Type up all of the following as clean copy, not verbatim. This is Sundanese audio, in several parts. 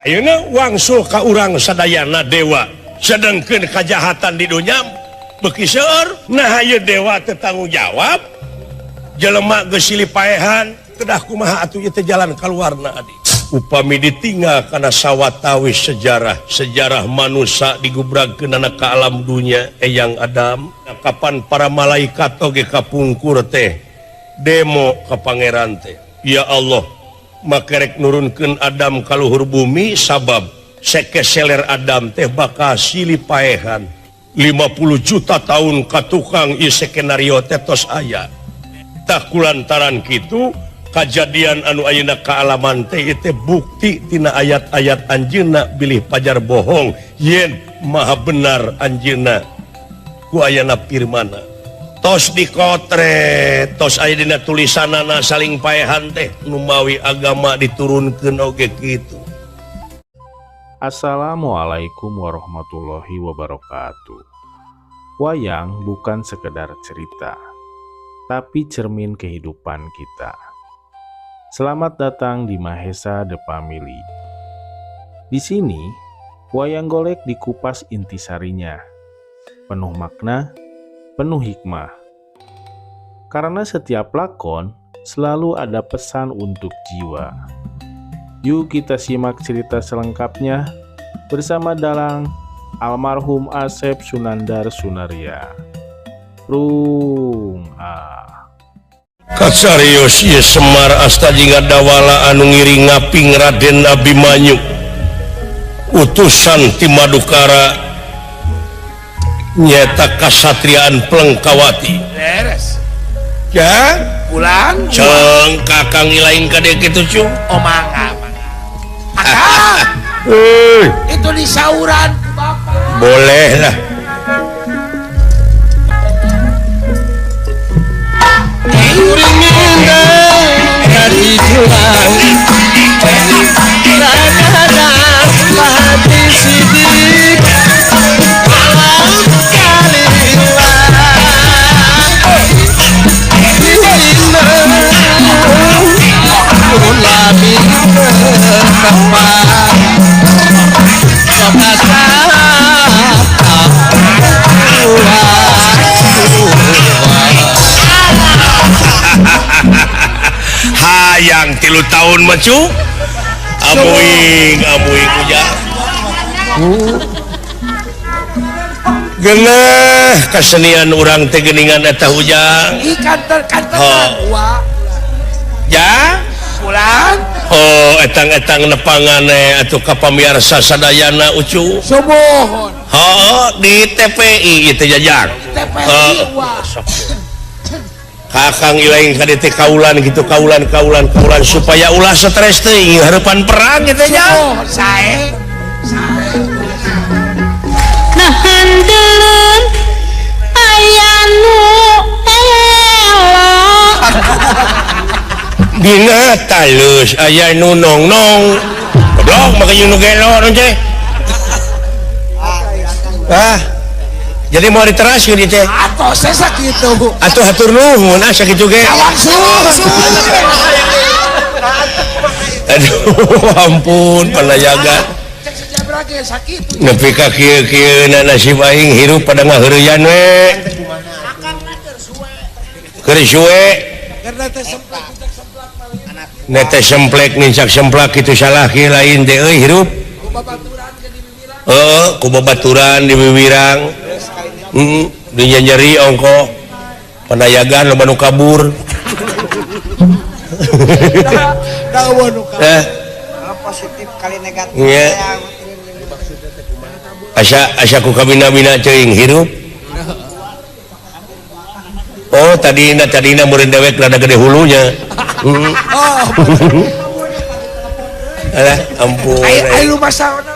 ayeuna wangsul ka urang sadayana dewa sedengkeun kajahatan di dunya beuki seueur nah ieu dewa teu tanggung jawab jelema geus silih paehan kedah kumaha atuh ieu teh jalan kaluarna adi upami ditinggal kana sawatawis sejarah manusia digubragkeun ka alam dunia eyang Adam kapan para malaikat oge kapungkur teh demo ka pangeran teh ya Allah makerek nurunkeun Adam ka luhur bumi sabab sekeseler Adam teh bakal silih paehan 50 juta tahun ka tukang ieu skenario teh tos aya tak kulantaran kitu kejadian anu ayeuna kaalaman teh teh bukti tina ayat-ayat anjeunna bilih pajar bohong yen maha benar anjeunna ku ayana firman tos dikotre tos aya dina tulisanana saling paehan teh nu mawi agama diturunkeun oge kitu. Assalamualaikum warahmatullahi wabarakatuh. Wayang bukan sekedar cerita, tapi cermin kehidupan kita. Selamat datang di Mahesa The Family. Di sini, wayang golek dikupas intisarinya, penuh makna, penuh hikmah. Karena setiap lakon selalu ada pesan untuk jiwa. Yuk kita simak cerita selengkapnya bersama dalang almarhum Asep Sunandar Sunaria. Kasarios ieu Semar asta jingga dawala anu ngiring ngaping Raden Abimanyu utusan ti Madukara nyata kasatriaan Plengkawati beres ya pulang ceng kakang ilain kade kitu cung oh mangga itu di sauran bapak boleh lah dari tulang kadang-kadang hati sidik malam kali ulami bertempat hayang 3 tahun macu amuing uja genah kesenian urang teh geuningan eta ujang ikan terkantor ya pulang etang-etang nepangane atuh ka pamirsa sadayana ucu subuhun di TPI itu jajak TPI kakang ilaing kade teh kaulan gitu kaulan supaya ulah stres teh harapan perang gitu nya sae nah handeun aya nu elok dina talus aya nu nong-nong goblok make nu gelo nu teh jadi mau diteras gitu teh atau sesak gitu atuh hatur nuhun sakitu ge aduh ampun panayaga nepi ka kieu nasib aing hirup pada ngaheureuyan we keur suwe nete semplek nincak semplak kitu salah kieu lain teh euy hirup ku babaturan di bibirang dinya nyeri ongko panayagan loba nu kabur positif kali negatif asa ku kabina-bina ceuing hirup tadina meureun dewek rada gede hulunya alah ampun ai lu masaona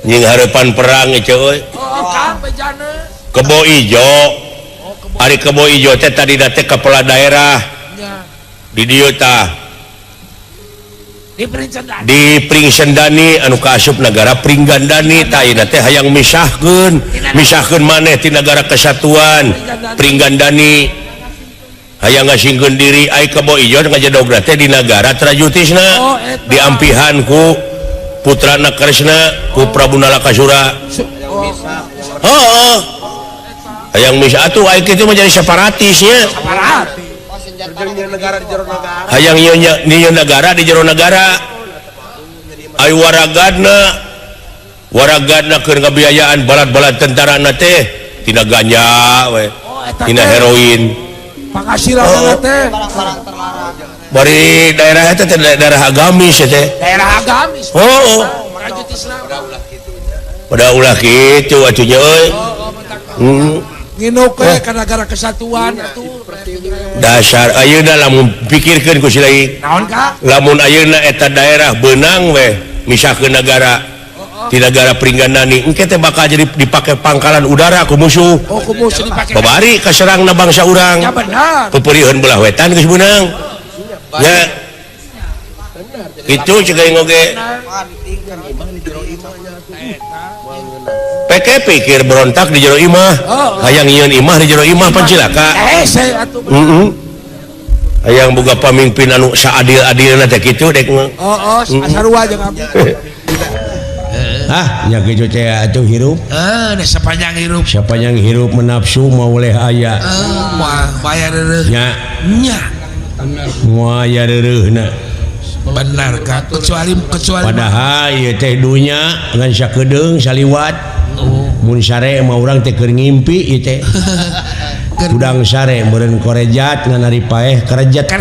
nying harapan perang euy Kebo Ijo ari Kebo Ijo teh tadi teh kepala daerah di dieu tah di Pringsendani anu kaasup negara Pringgandani tah ieu teh hayang misahkeun maneh ti negara kesatuan Pringgandani aya ngasingkeun diri ai kebo ijo ngajadogna teh di nagara Trajutisna diampihan ku putrana Kresna ku Prabu Nalakasura. Oh, hayang misa atuh ai kitu mah jadi separatis nya. Hayang ieu negara di jero negara. Ai waragadna keur ngabiayaan balad-balad tentarana teh tina ganja we, tina heroin. Pangasiran teh. Bari daerah eta teh daerah agamis teh. Daerah agamis. Oh. Pada ulah kitu atuh nya euy. Nginuk we ka Nagara Kesatuan atuh. Dasar ayeuna lamun pikirkeun ku si lain. Naon ka? Lamun ayeuna eta daerah beunang we misahkeun negara di negara Pringganani engke teh bakal jadi dipake pangkalan udara ku musuh. Oh, ku musuh dipake. Babari kaserangna bangsa urang. Ya benar. Peperieun belah wetan geus beunang. Ya. Itu ceuk aing oge. Pikir berontak di jero imah. Hayang nyieun imah di jero imah pan cilaka. Saya atuh. Hayang boga pamimpin anu saadil-adilna teh kitu dek mah. Sarua jeung abdi. Nya kitu teh atuh hirup. Da sepanjang hirup. Siapa yang hirup menafsu mau oleh aya. Moal bayar reureuh. Nya Nya. aya reureuhna. Benar ka kecuali Padahal ieu teh dunya ngan sakedeung saliwat. Mun sare mah urang teh keur ngimpi ieu teh. Udang sare meureun korejat ngan ari paeh kerejat.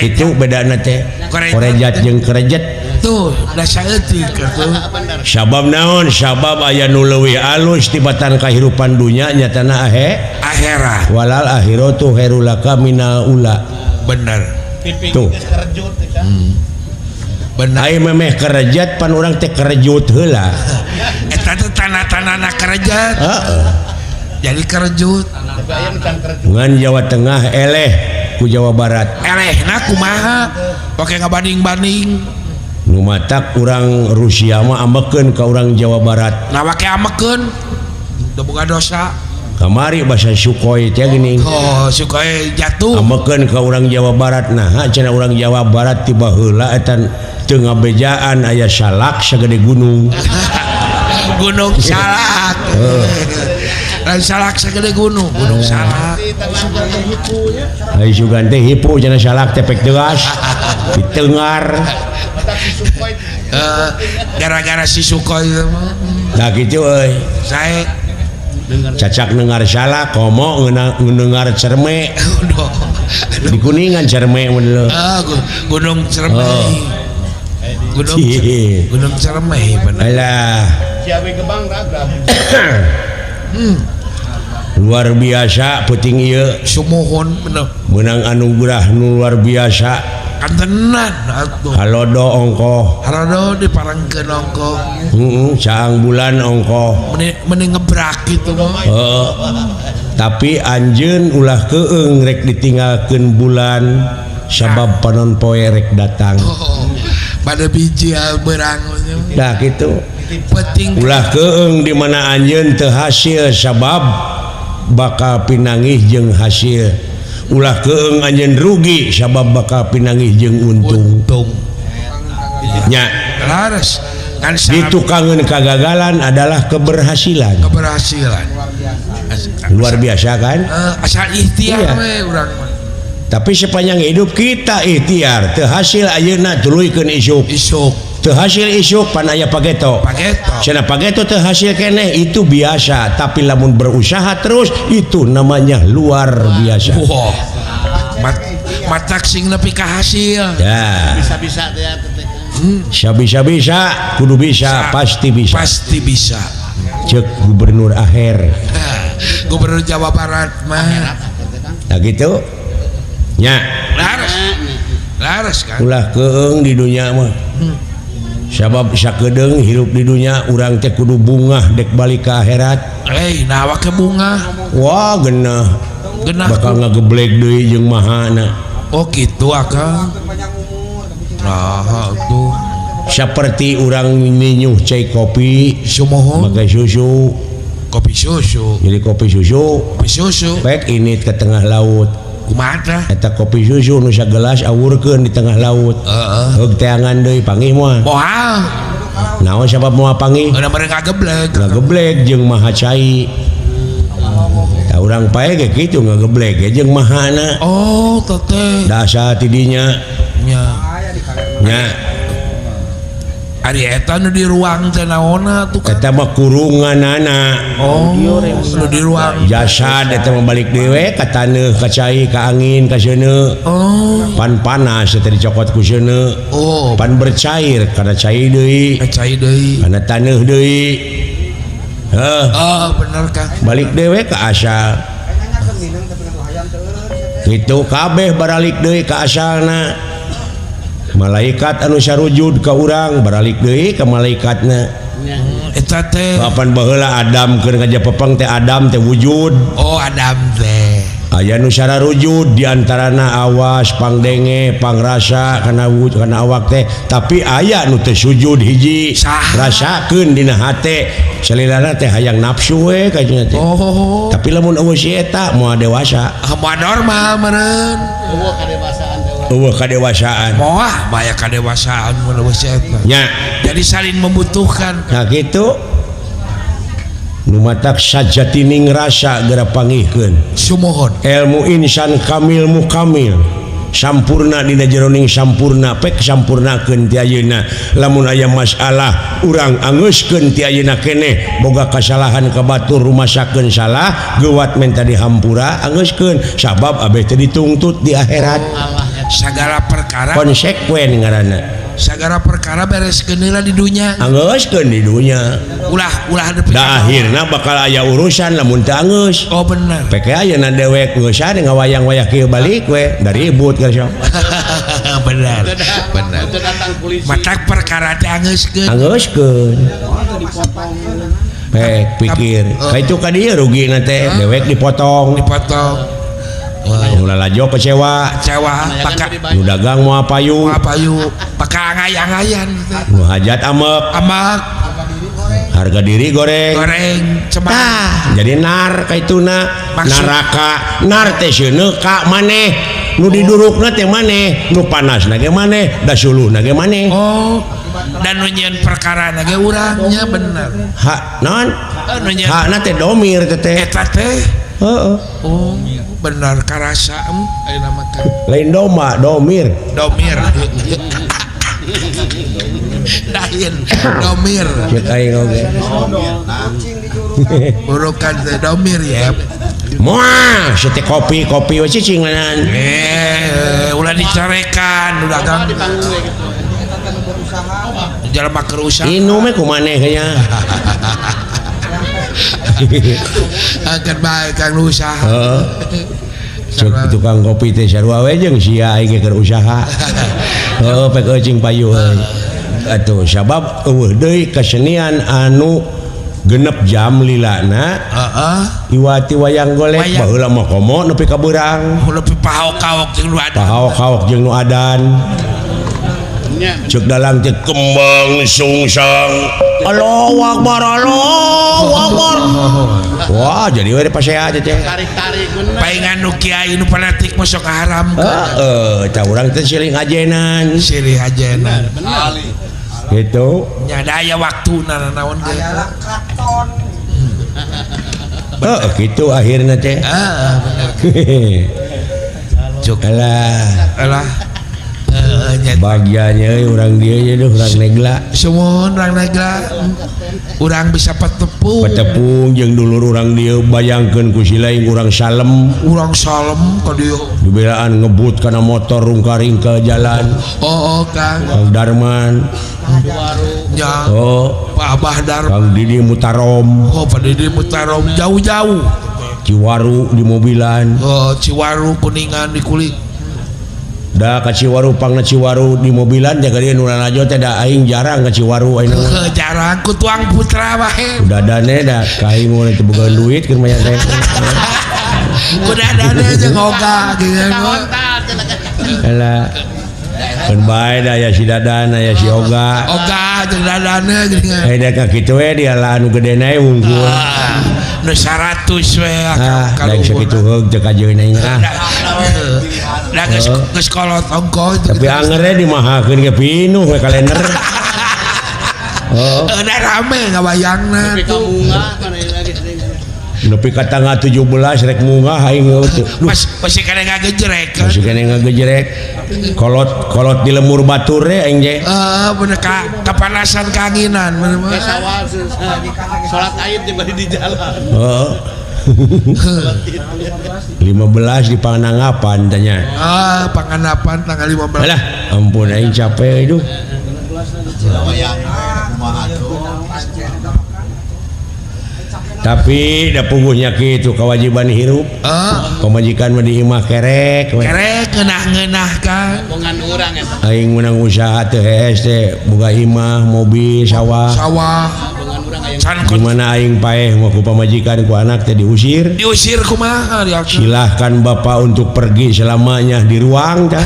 Itu bedana teh. Korejat jeung kerejat. Tuh, da saeutik atuh. Sabab naon? Sabab aya nu leuwih alus tibatan kahirupan dunya nyatana Akhirat. walal akhiratu khairul laka minal ula. Bener. Tuh. Bener. Ai memeh kerejat pan urang teh kerejut heula. Eta teh tanah-tanahna kerejat. Heeh. Jadi kerejut. Ngan Jawa Tengah eleh ku Jawa Barat. Elehna kumaha? Pake ngabanding-banding. Nu matak urang Rusia mah ambekeun ka urang Jawa Barat. Nah make amekeun. Teu boga dosa. Kamari bahasa Sukhoi teh gini. Oh, Sukhoi jatuh. Ambekeun ka urang Jawa Barat. Nah, cenah urang Jawa Barat tiba heula eta teu ngabejaan aya salak sagede gunung. Gunung Salak. Lain salak sagede gunung salak. Ai sugan teh hipu cenah salak teh pek teuas. Ditengar. Gara-gara si Sukhoi Nah kitu euy. saya Cacak nengar salak komo ngeundengar cerme. Di Kuningan cerme mah Gunung Cermai. Gunung Cermai bener. Alah. Luar biasa penting ieu. Sumuhun bener. Menang anugerah nu luar biasa. Kantenan atuh. Halodo ongkoh. Halodo diparangkeun ongkoh. Saang bulan ongkoh. Mending ngebrak gitu mah. Tapi anjeun ulah keung rek ditinggalkeun bulan sabab panon poe rek datang. Pada biji berang. Dah gitu. Penting Ulah keung di mana anjeun teu hasil sabab bakal pinangih jeung hasil. Ulah keung anjeun rugi sabab bakal pinangih jeung untung. Nya laras kan ditukangeun kegagalan adalah keberhasilan. Luar biasa kan? Asal ikhtiar we urang mah. Tapi sepanjang hidup kita ikhtiar, teu hasil ayeuna tuluikeun isuk. Teu hasil isuk pan aya pageto. Cenah pageto teu hasil keneh itu biasa, tapi lamun berusaha terus itu namanya luar biasa. Wah. Matak sing nepi ka hasil. Ya. Bisa-bisa teh. Bisa kudu bisa, pasti bisa. Pasti bisa. Cek gubernur akhir. Gubernur Jawa Barat mah. Nah gitu. Nya. Laras kan. Ulah keung di dunia mah. Sabab sakedeung hirup di dunia urang teh kudu bungah dek balik ke akhirat. Nah wake bunga. Wah genah. Bakal ngageblek deui jeung mahana. Oh gitu akang. Nah tuh. Seperti urang minum cai kopi, sumohon pakai susu. Kopi susu. Jadi kopi susu. Kopi susu. Pek ini ke tengah laut. kumaha eta kopi susu nu sagelas awurkeun di tengah laut heug teangan deui panggih moal moal naon sabab moal panggih udah mereka ngageblek jeung maha cai da urang pae ge kitu ngageblek ge jeung mahana oh teteh dasa tidinya nya ari eta nu di ruang teh naonna tuh kan eta mah kurunganana oh nu di ruang jasad eta mah balik dewe ka taneuh ka cai ka angin ka seuneu oh pan panas eta dicokot ku seuneu oh pan bercair karena cai deui cai deui karena taneuh deui oh bener kan balik dewe ka asal itu kabeh baralik deui ka asalna malaikat anu sarujud ka urang baralik deui ka malaikatna eta teh kapan baheula Adam keur ngajapepeng teh Adam teh wujud oh Adam teh aya nu sararujud diantarana awas pangdenge pangrasa kana wujud kana awak teh tapi aya nu teu sujud hiji rasakeun dina hate salilana teh hayang nafsu we kayaknya teh oh tapi lamun eueuh si eta moal dewasa moal normal meureun eueuh kadewasaan moal baya kadewasaan mun eueuh si eta nya jadi saling membutuhkan nah gitu nu matak sajatining rasa geura panggihkeun sumohon ilmu insan kamil mukamil sampurna dina jeroning sampurna pek sampurnakeun ti ayeuna lamun aya masalah urang angeuskeun ti ayeuna keneh boga kasalahan ka batur rumasakeun salah geuwat menta dihampura angeuskeun sabab abeh teh ditungtut di akhirat sagala perkara konsekuen ngaranna sagala perkara bereskeun heula di dunya angeuskeun di dunya ulah nepi da akhirna bakal aya urusan lamun teu angeus oh bener peke ayeuna dewek ngeusan ngawayang-wayah kieu balik we dari ribut geus bener matak perkara teh angeuskeun pek pikir kaitu ka dieu rugina teh dewek dipotong ulah lajo kecewa paka nu dagang moal payu paka ngayang-ngayan nu hajat amek harga diri goreng cemak jadi nar kaituna naraka nar teh seuneu ka maneh nu didurukna teh maneh nu panasna ge maneh da suluhna ge maneh oh dan nu nyieun perkara na ge urangnya bener ha naon nu nyieun hakna teh domir teh eta teh heeh oh benar karasa ayeuna mah lain doma domir lain domir cek aing oge urukan teh domir ya moal sete kopi we cicing lanan ulah dicarekan udah gang jalma keur usaha inu mah kumaneh nya akan baik kang usaha cek tukang kopi teh sarua we jeung sia aing keur usaha heuh pek eucing payu atuh sabab eueuh deui kesenian anu genep jam lilana iwati wayang golek baheula mah komo nepi ka beurang nepi pahaok jeung nu adan cek dalang teh kembang sungsang Allahu Akbar wah jadi we pasea teh paingan nu kiai nu fanatik masuk haram tah urang teh silih ajenan gitu nya daya waktu naon ge gitu akhirna teh bener cuk alah bagiannya orang dia aja orang negla semua orang negla orang bisa petepung jeung dulur orang dia bayangkeun ku si lain orang salem ka dieu dibelaan ngebut kana motor rungkaring ke jalan Kang Darman ya Pak Abah Darman Kang Didi Mutarom Pak Didi Mutarom jauh-jauh Ciwaru di mobilan Ciwaru Kuningan di kulit da ka Ciwaru pangna Ciwaru di mobilan jaga dia nurana aja teh da aing jarang ka Ciwaru aing jarang ku tuang putra wae udah dane da ka aing mun teu boga duit keur maya teh udah dane jeung oga gitu Alah kan bae da aya si Dadan aya si Oga jeung Dadana geuningan da ka kitu we dia lah anu gedena wungkul nu 100 we kalau sakitu heug jeung ajeuna geus kolot ongkoh itu. Tapi angernya dimahakeun ge pinuh we kalender. Udah rame ngabayangna. Tapi kamu enggak mana lagi. Nepi ka tanggal 17 rek munggah aing teh. Masih kena ngagejrek. Masih kena ngagejrek. Kolot di lemur batur we aing je. Bener kapanasan kanginan bener mah. Sawal salat Aid di jalan. 15 di Pangandapan tanya. Panganapan tanggal 15. Alah, ampun aing capek itu. Tapi da puguhnya kitu kewajiban hirup. Pemajikan mah diimah kerek. Kerek ngeunah-ngeunah kan. Bongan urang eta. Aing menang usaha teh hees teh boga imah, mobil, sawah. Bongan urang aya. Gimana aing paeh mau ku pamajikan ku anak teh diusir. Diusir kumaha dia? Silahkan bapak untuk pergi selamanya di ruang dah.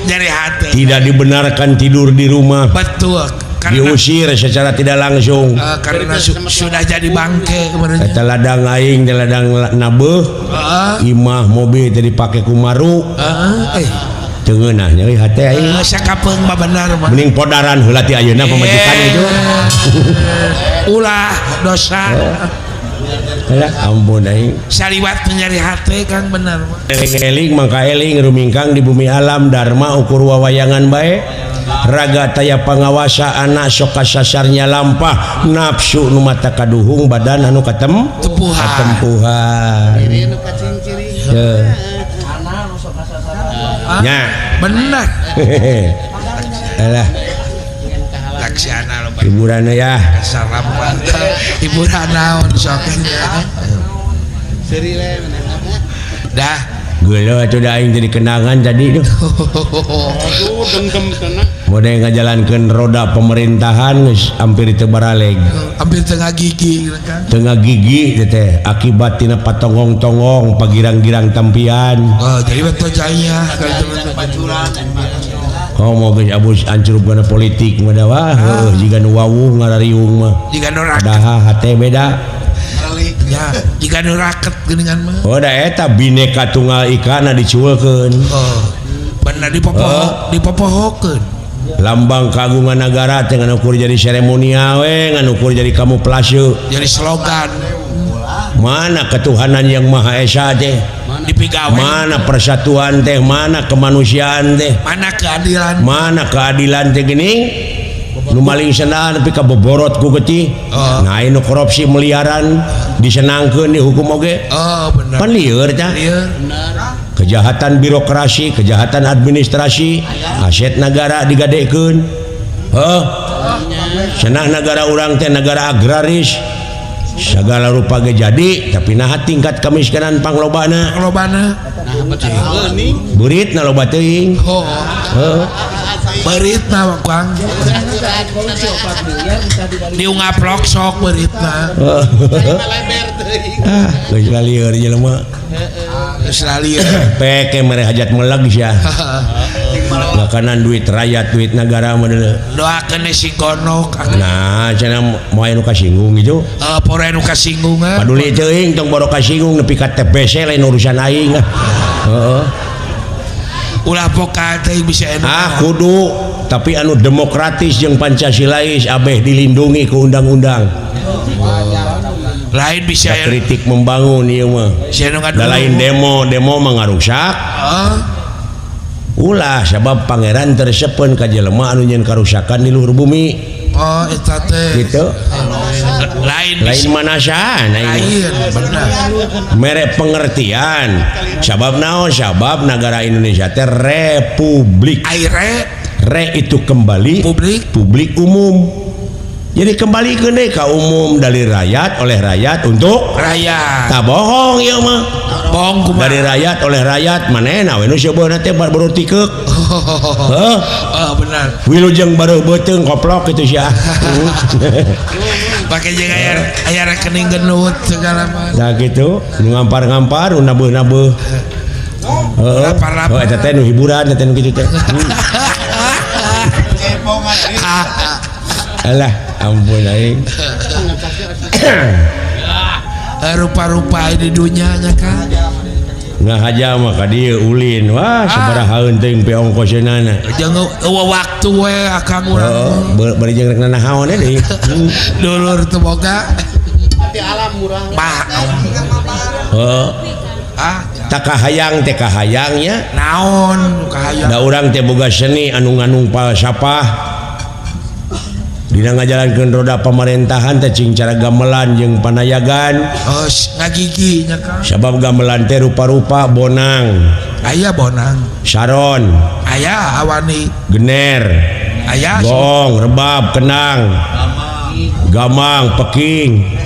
Nyari hati. Tidak dibenarkan tidur di rumah. Betul. Diusir secara tidak langsung. Karena sudah jadi bangke kemarin. Kata ladang aing, ladang nabeuh. Imah mobil tadi dipake ku maru. Teungeunah nyeri hate aing. Sakapeung mah benar mah. Mending podaran heula ti ayeuna pamajikan itu. Ulah dosa. Alah ampun aing. Saliwat nyari hate Kang benar mah. Eling mangka eling rumingkang di bumi alam dharma ukur wawayangan bae. Raga taya pangawasa anak sok kasasarnya lampah nafsu nu mata kaduhung badan anu katempuhan. Ini nu kacing-ciri. Nya benar. Alah Laksana lo hiburan ya. salam hiburan naon sok Seri le dah Gelo atuh da aing jadi kenangan tadi tuh. aduh dengkem kana. Mode ngajalankeun roda pemerintahan geus hampir teu baraleg. hampir tengah gigi kan. Tengah gigi teh akibat tina patongong-tongong pagirang-girang tampian. Jadi betul jaya Pacuran. Mau geus abus ancurupkeun politik mah da wah heueuh jiga nu wawuh ngarariung mah. jika norak Padahal hate beda. ya jika noraket geuningan mah Oh da eta bineka tunggal ika na dicueulkeun. benar dipopohokeun Lambang keagungan negara teh ngan ukur jadi seremonial we ngan ukur jadi kamuflase. jadi slogan Mana ketuhanan yang Maha Esa teh? dipigawe Mana persatuan teh? Mana kemanusiaan teh? mana keadilan Mana keadilan teh geuning? Nu maling senaan tapi kaboborot ku geuti. Nah anu korupsi miliaran disenangkeun dihukum oge. benar Pan lieur tah. iya Kejahatan birokrasi, kejahatan administrasi, aset negara digadekeun. Cenah negara urang teh negara agraris. Segala rupa ge jadi tapi naha tingkat kemiskinan panglobana. lobana Nah, betul geuning. Beurit na loba teuing. beritna Kang diungaplok sok beritna Leber teuing. Geus lalieur jelema. Australia Peke mere hajat meleg sia. Makanan duit rakyat duit negara mah deuleu. doakeun si gonok Nah, cenah moal anu kasinggung gitu. pore nu kasinggungan Paduli teuing tong boro kasinggung nepi ka TPC lain urusan aing. Heeh. ulah poka teh bisa Kudu tapi anu demokratis jeung Pancasilais abeh dilindungi ku undang-undang. lain bisa Da kritik membangun ieu mah. Da lain demo mah ngarusak. Ulah sabab pangeran tersepen ka jelema anu nyeun karusakan di luhur bumi. eta teh Gitu. lain Lain manasaan lain benar mere pengertian sabab naon sabab negara Indonesia teh republik aire re itu kembali publik umum jadi kembali ke ka umum dari rakyat oleh rakyat untuk rakyat tak bohong ya mah bohong kumaha dari rakyat oleh rakyat manehna we nu sebeuna teh baru tikeuk benar wilujeng baru beuteung koplok kitu sia pakai jeung aya rekening genut segala mah nah gitu nu ngampar-ngampar nu nabuh-nabuh lapar-lapar eta teh nu hiburan eta nu kitu teh alah ampun aing rupa-rupa di dunia nya kan ngahaja mah ka dieu ulin wah sabaraha heunteuing pe ongkoseunana jeung waktu we akang urang bari jeung rek nanahaon deui dulur teu boga di alam murah tak kahayang teh kahayangnya naon kahayang da urang teh boga seni anu nganung falsafah dina ngajalankeun roda pemerintahan teh cing cara gamelan jeung panayagan ngagigi nya Kang sabab gamelan teh rupa-rupa bonang aya bonang saron aya awani gener aya gong rebab kenang gamang peking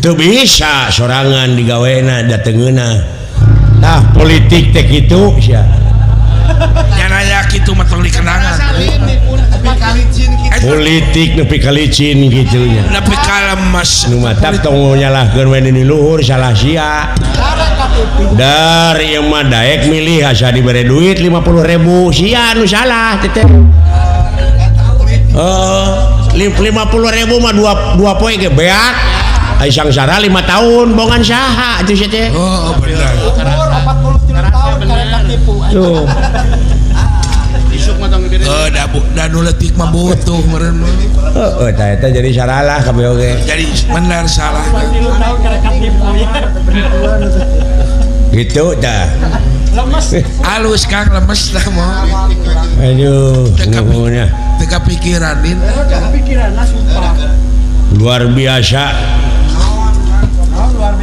teu bisa sorangan digawena datengeuna tah politik teh kitu sia nyanaya kitu mah tong dikenangan politik nepi ka licin kitu nya nepi ka lemes nu mata tong nyalahkeun we di luhur salah sia dari yang mah daek milih asa dibere duit 50.000 sia nu salah teteh 50.000 mah dua poe ge beak ai sangsara 5 tahun bongan saha atuh sia teh bener 43 tahun karena tipu tuh isuk mah tong dibere da nu leutik mah butuh meureun mah eta jadi saralah kabeh oge jadi bener salah gitu dah halus Kang lemes dah mah aduh ngomongnya teu kapikiran din luar biasa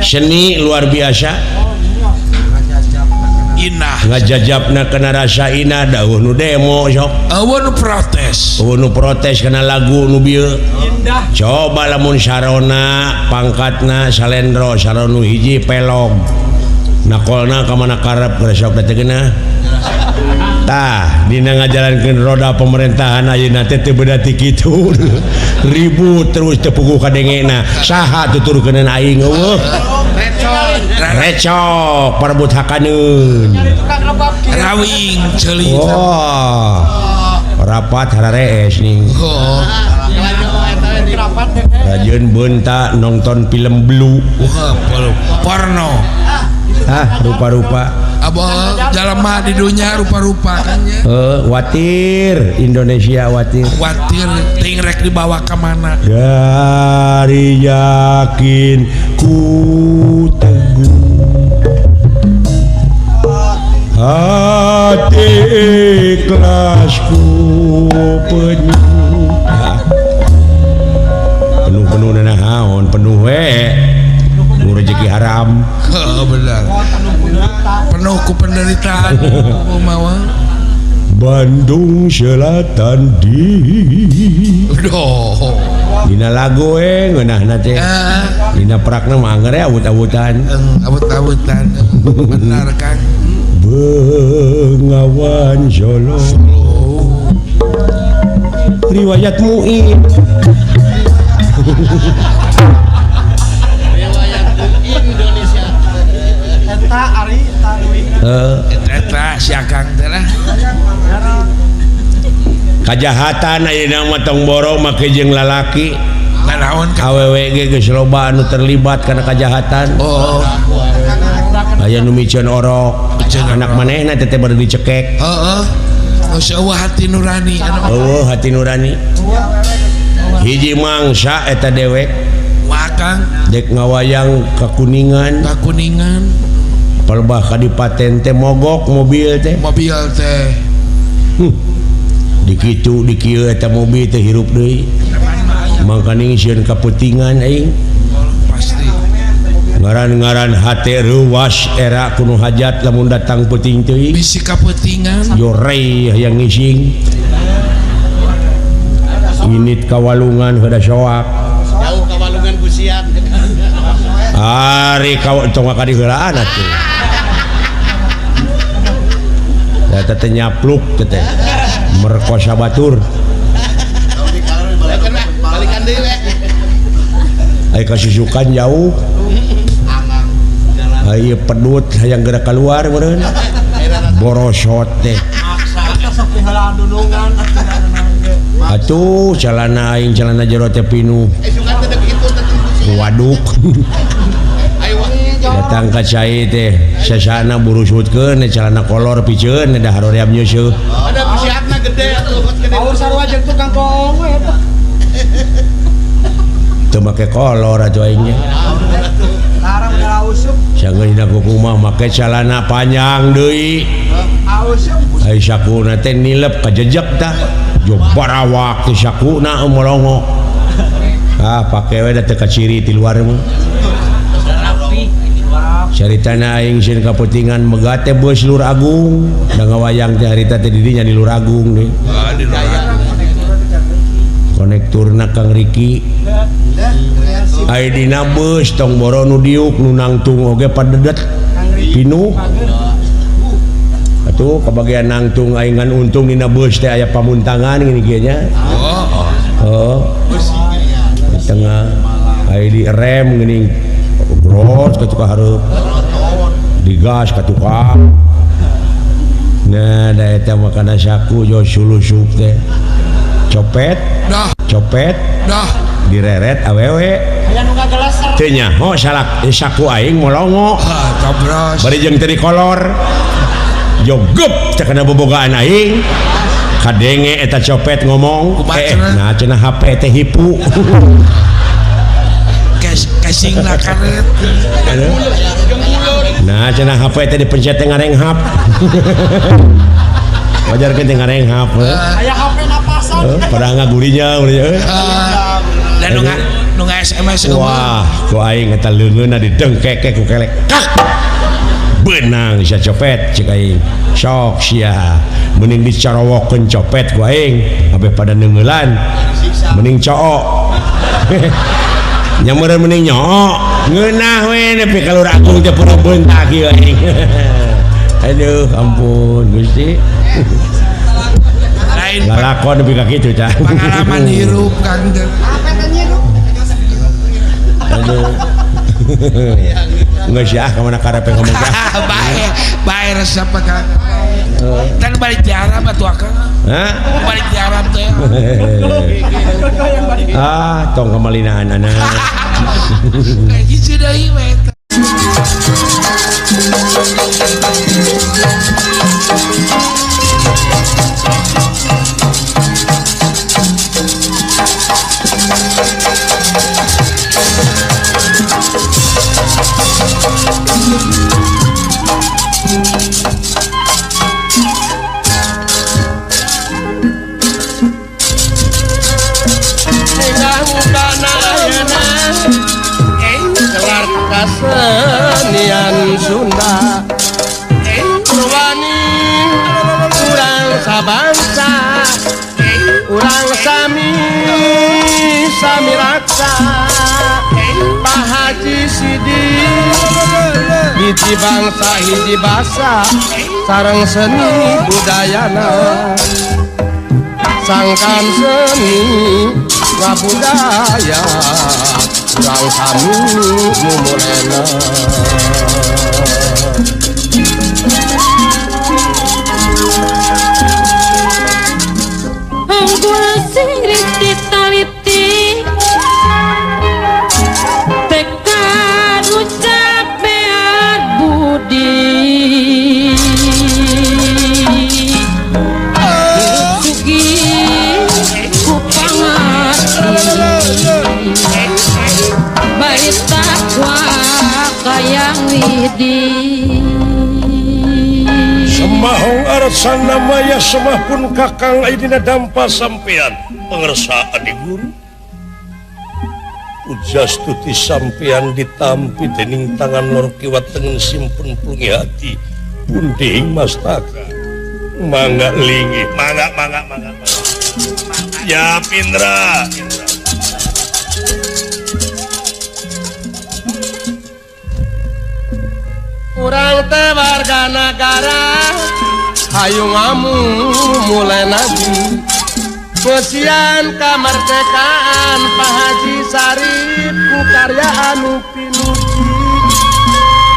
seni luar biasa inah ngajajabna kena rasa inah dauh nu demo sok eueuh nu protes kena lagu nu bieu coba lamun sarona pangkatna salendro saronu hiji pelog nakolna ka mana karep sok dategeuna tah dina ngajalankeun roda pemerintahan ayeuna teh teu beda ti kitu ribut terus teu puguh ka dengena saha tuturkeun aing eueuh recok perebut hakaneun rawing ceuli wah rapat hararees ning rajieun beunta nonton film blue porno rupa-rupa abah jalema di dunia rupa-rupa kan nya watir Indonesia watir ting rek dibawa ke mana dari yakin ku teguh hati ikhlasku penuh penuh nanahaon penuh rezeki haram benar penuh ku penderitaan kumaha Bandung Selatan dina lagu ngeunahna teh dina prakna mah angger awut-awutan benar Kang Bengawan Solo riwayat mu'in eta siakang teh lah kajahatan ayeuna mah tong boro make jeung lalaki naon awewe ge geus loba anu terlibat kana kajahatan aya nu micieun orok anak manehna teh bari dicekek geus eueuh hati nurani hati nurani hiji mangsa eta dewek wakang dek ngawayang ka Kuningan palebah kadipaten teh mogok mobil teh dikitu dikieu eta mobil teh hirup deui mangka sieun kaputingan aing pasti ngaran-ngaran hate ruas era kuno hajat lamun datang peuting teuing bisi kaputingan yo rei hayang ngising init kawalungan heuda soak jauh kawalungan busian ari kaw tong ka diheulaan atuh eta teh nyapluk teh merkosa batur balikan deui we aya kasusukan jauh aya pedut hayang gerak keluar meureun borosot teh atuh calana aing calana jero teh pinuh waduk datang ka cai teh sasana burusutkeun celana kolor piceun da haroream nyeuseut Ada pisiatna gede atuh gede. Aur sarua jeung tukang koong we eta. teu make kolor atuh aing nya Larang udah ausuk. sangeun dina kukumah make celana panjang deui Ausuk. ai sakuna teh nilep kajejeg tah jo barawak teh sakuna molongo pake we da teu kaciri ti luar mah caritana aing sieun kaputingan megat teh beus Lur Agung da ngawayang teh harita teh di dinya di Lur Agung nih konekturna Kang Riki ai dina beus tong boro nu diuk nu nangtung oge padedet pinu atuh kabagian nangtung aingan untung dina beus teh aya pamuntangan gini kieu nya di tengah ai di rem geuning bros ka tukang hareup digas ka tukang nah da eta mah kana saku jo sulusup teh copet dah direret awewe Aya nu ngageleser. teu nya salak saku aing molongo cabros bari jeung teu dikolor jogep cek kana bobogaan aing kadenge eta copet ngomong nah cenah HP teh hipu casing na karet nah cenah HP teh dipencet teh ngarenghap wajar kan teh ngarenghap Aya HP napasan. pada ngagurinya dan nu SMS wah ku aing eta leungeunna didengkeke ku kelek kak benang sia copet cek aing sok sia mending dicarowokeun copet ku aing abe pada neungeulan mending cook nyameureun mending nyook ngeunah we nepi ka Lur Agung teh pura beuntak ieu aing aduh ampun Gusti lain lalakon nepi ka kitu cah pengalaman hirup Kang teh HP teh nyirup. aduh nggak sih kemana karepe ngomong bae resep Kang kan balik di Arab atuh Kang balik di Arab teh tong kemalinaan anak kayak gitu deui we Kesenian Sunda Wani urang sabangsa urang sami raksa Pak Haji Sidi hiji bangsa hiji basa sareng seni budayana sangkan seni ngabudaya urang kami mumulena Anggul singrit ditaliti tekad ucap beat budi sugi kupangarti bait takwa kayang widi Semahong arsana maya semah pun kakang aidina dampa sampean pengersaan di guru ujas tuti sampean ditampi dening tangan lor kiwat tengen simpun plungi hati punding mastaka mangga lingi mangga ya Pindra urang teh warga negara hayu ngamu mulai nabi Pesian kemerdekaan Pak Haji Sarip ku karya anu pinuki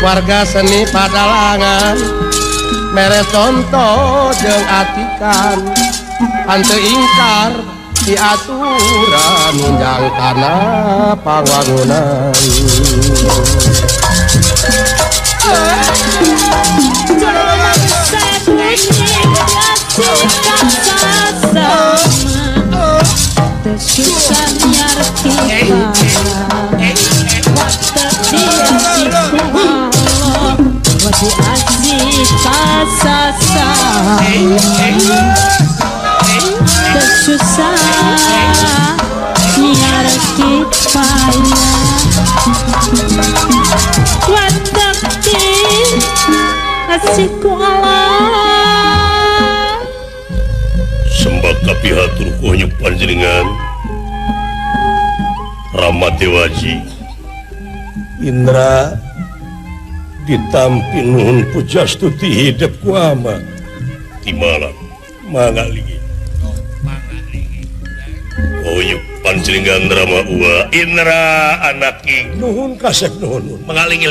warga seni Padalangan mere contoh jeung atikan ante ingkar di aturan nunjang kana pangwangunan jelema sebunyi kasih kasasama tersusah nyar kita waktu dia sikuhalo wadi asih kasasama tersusah nyar kita wadakti asihku Allah sembah kapihatur kohnya panjenengan Rama Dewaji Indra ditampi nuhun pujastuti hidup ku ama timalang mangalingi kohnya panjenengan Rama Uwa Indra anaki nuhun kasep nuhun mangalingi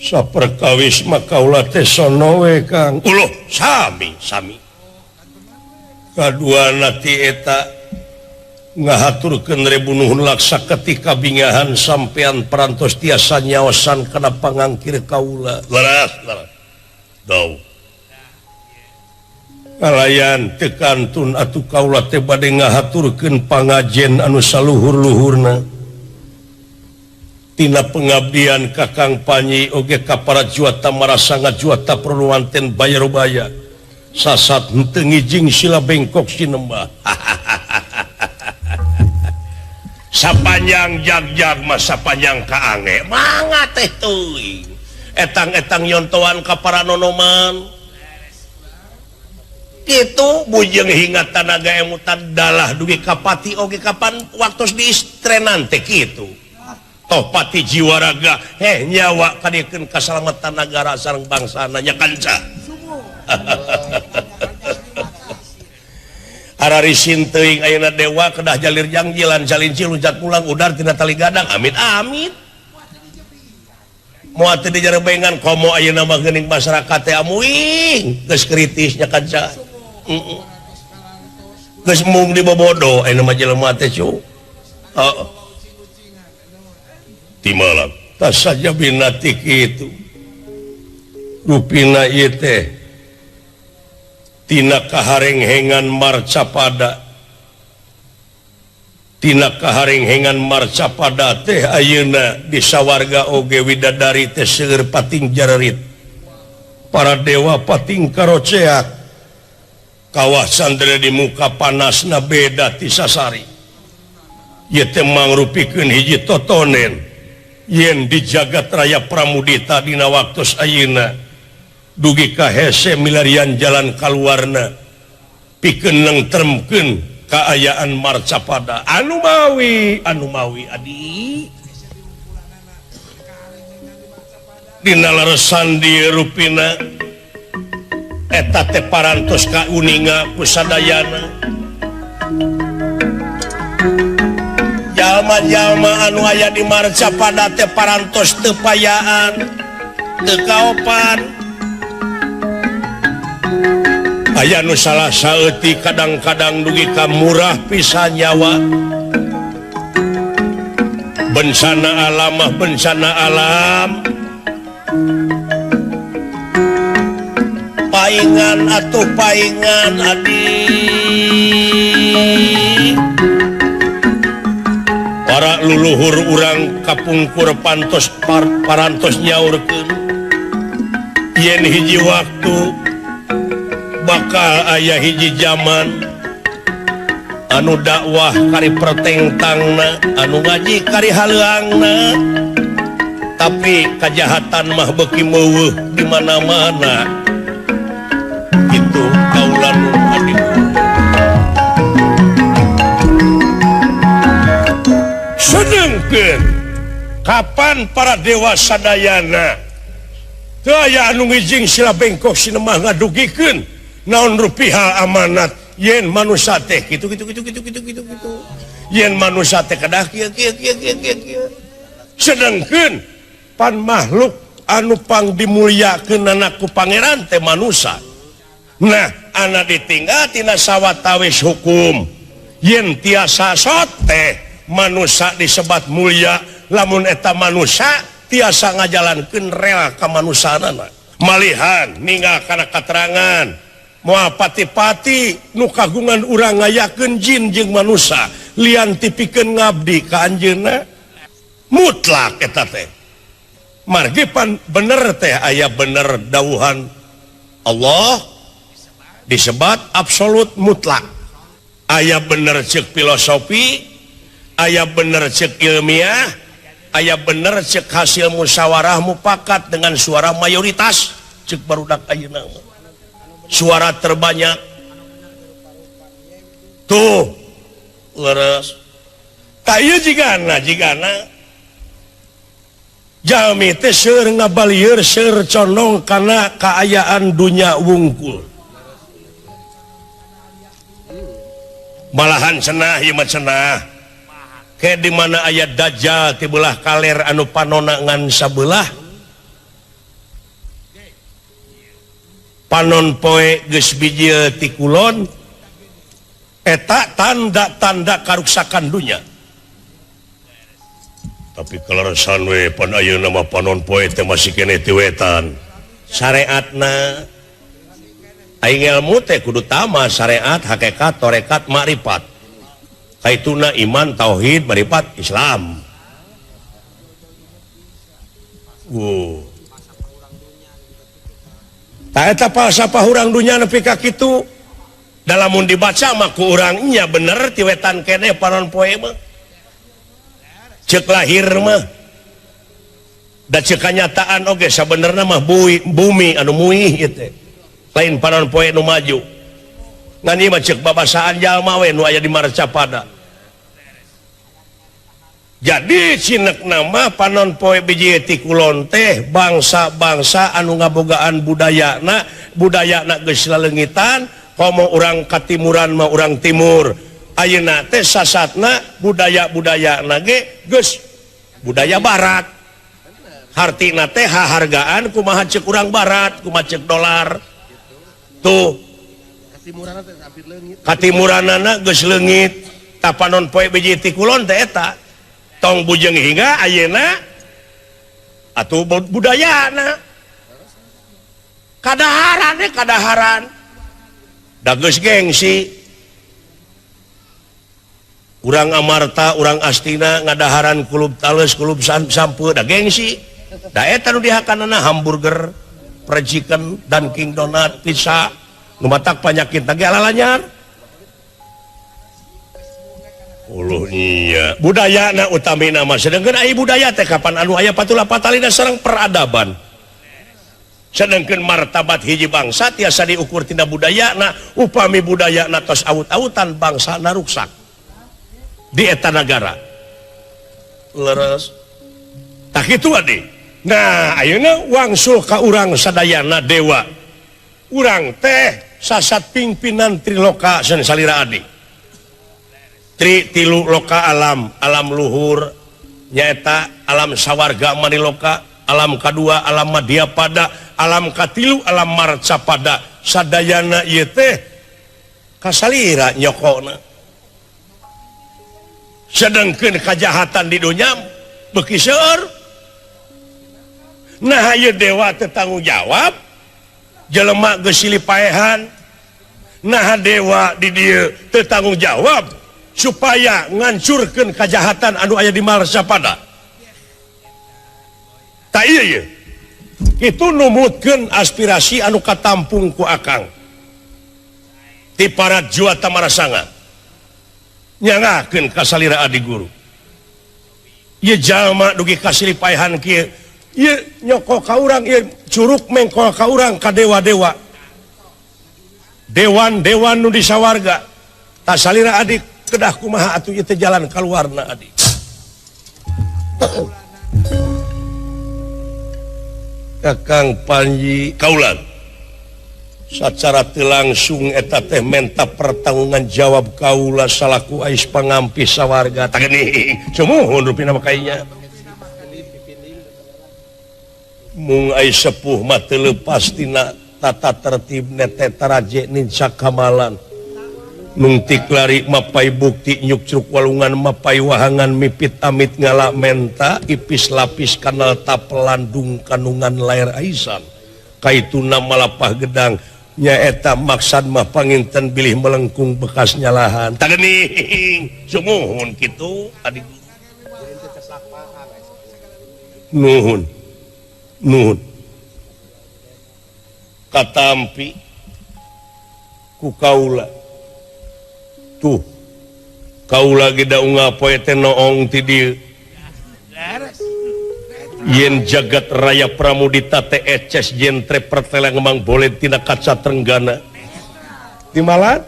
saperkawis makaula teh sonowe Kang uloh sami kaduana ti eta ngahaturkeun rebunuhun laksa ketika bingahan sampean parantos tiasa nyaosan kana pangangkir kaula laras dau kalayan tekantun atuh kaula teh bade ngahaturkeun pangajen anu saluhur-luhurna tina pengabdian Kakang Panyi oge ka para juata marasa ngajuata perluanten bayar-baya sasat henteu ngijing sila bengkok sinembah sapanjang jag-jag mah sapanjang kaange mangga teh teuing etang-etang nyontoan ka para nonoman kitu bujeng hingat tanaga emutan dalah dugi kapati oge kapan waktos di istrenan teh kitu toh pati jiwa raga nyawa kadikeun kasalamatan negara sareng bangsana nya kanca ararisin teuing ayeuna dewa kedah jalir jangjilan jalinci luncat pulang udar tina tali gadang amit moal teu dijarebengan komo ayeuna mah geuning masyarakat teh amuing geus kritis nya kanca geus mung dibobodo ayeuna mah jelema teh cu timalang tas saja binati kitu rupina ieu teh tina kaharenghengan marcapada teh ayeuna di sawarga oge widadari teh seueur pating jarerit para dewa pating karoceak kawah sandre di muka panasna beda ti sasari ieu teh mangrupikeun hiji totonen yen di jagat raya Pramudita dina waktos ayeuna dugi ka hese milarian jalan kaluarna pikeun nengtremkeun kaayaan marcapada anu mawi adi dina leresan di rupina eta teh parantos ka uninga kusadayana jalma-jalma anu aya di marcapada teh parantos teu payaan teu kaopan aya nu salah saeutik kadang-kadang dugi ka murah pisan nyawa bencana alam paingan atuh paingan adi para luluhur urang kapungkur parantos nyaurkeun yen hiji waktu bakal aya hiji zaman anu dakwah kari pertengtangna anu ngaji kari haleuangna tapi kajahatan mah beuki meuweuh di mana-mana kitu kaula nu adiku sedengkeun kapan para dewa sadayana teu aya anu ngijing sila bengkok sinemah ngadugikeun naon rupiah amanat yen manusia teh gitu yen manusia teh kedah kieu sedengkeun pan makhluk anu pang dimulyakeun ku pangeran teh manusia nah ana ditinggal tina sawatawis hukum yen tiasa sote manusia disebat mulia lamun eta manusia tiasa ngajalankeun rel kamanusiaanana malihan ninggal kana katerangan moal pati-pati nu kagungan urang ngayakeun jin jeung manusia lian tipikeun ngabdi ka anjeunna mutlak eta teh margi pan bener teh aya bener dawuhan Allah disebat absolut mutlak aya bener ceuk filosofi aya bener ceuk ilmiah aya bener ceuk hasil musyawarah mufakat dengan suara mayoritas ceuk barudak ayeuna suara terbanyak tuh leres ta ieu jigana jalmi teh seueur ngabalieur seueur condong kana kaayaan dunya wungkul malahan cenah ieu mah cenah ke di mana aya dajjal ti belah kaler anu panonna ngan sabelah panon poe geus bijil ti kulon eta tanda-tanda karuksakan dunya tapi kaleresan we pan ayeuna mah panon poe teh masih keneh ti wetan syariatna aing ilmu teh kudu tama syariat hakikat tarekat makrifat kaituna iman tauhid makrifat Islam tak eta falsafah urang dunya nepi ka kitu dalam mun dibaca mah ku urang nya bener ti wetan keneh panon poe mah ceuk lahir mah da ceuk kanyataan oge sabenerna mah bumi anu muih ieu teh lain panon poe nu maju ngan ieu mah ceuk babasaan jalma we nu aya di marcapada jadi cinekna mah panon poe biji ti kulon teh bangsa-bangsa anu ngabogaan budayana geus laleungitan komo urang katimuran mah urang timur ayeuna teh sasatna budaya-budayana ge geus budaya barat hartina teh hahargaan kumaha ceuk urang barat kumaha ceuk dolar tuh katimuranana geus leungit ta panon poe biji ti kulon teh eta tong bujeng hingga ayeuna atuh budayana kadaharan da geus gengsi urang Amarta urang Astina ngadaharan kulub tales kulub sampe da gengsi da eta nu dihakanana hamburger fried chicken Dunkin Donut pizza nu matak panyakit teh alalanyar uluh iya budayana utamina mah sedengkeun aya budaya teh kapan anu aya patula patalina sareng peradaban sedengkeun martabat hiji bangsa tiasa diukur tina budayana upami budayana tos aut-autan bangsana ruksak di eta negara leres tak kitu adi nah ayeuna wangsul ka urang sadayana dewa urang teh sasat pimpinan triloka sen salira adi tilu loka alam luhur nyaeta alam sawarga maniloka alam kadua alam madyapada alam katilu alam marcapada sadayana ieu teh kasalira nyokona sedengkeun kajahatan di dunya beuki seueur nah ieu dewa teh tanggung jawab jelema geus silih paehan nah dewa di dieu teu tanggung jawab supaya ngancurkeun kajahatan anu aya di marcapada ta ieu kitu numutkeun aspirasi anu katampung ku akang ti para juata marasanga nyangakeun ka salira adi guru ieu jalma dugi kasilih paehan kieu ieu nyoko ka urang ieu curug mengkol ka urang ka dewa-dewa dewan-dewan nu di sawarga ta salira adi kedah kumaha atuh ieu teh jalan kaluarna adi Kakang Panji kaulan secara langsung eta teh menta pertanggungan jawab kaula salaku ais pangampi sawarga tah geuning sumuhun rupina makainya mung ais sepuh mah teu leupas tina tata tertib nete taraje ninca kamalan nungtik lari mapai bukti nyukcruk walungan mapai wahangan mipit amit ngalak menta ipis lapis kanal tapelandung kanungan lair aisan kaituna malapah gedang nyaeta maksad mah panginten bilih melengkung bekas nyalahan tagening sumuhun kitu adik nuhun katampi ku kaula tuh kaula geda ungapoe teh noong ti dieu yen jagat raya pramudita teh eces jentre perteleng mang boleh tina kaca trenggana di malat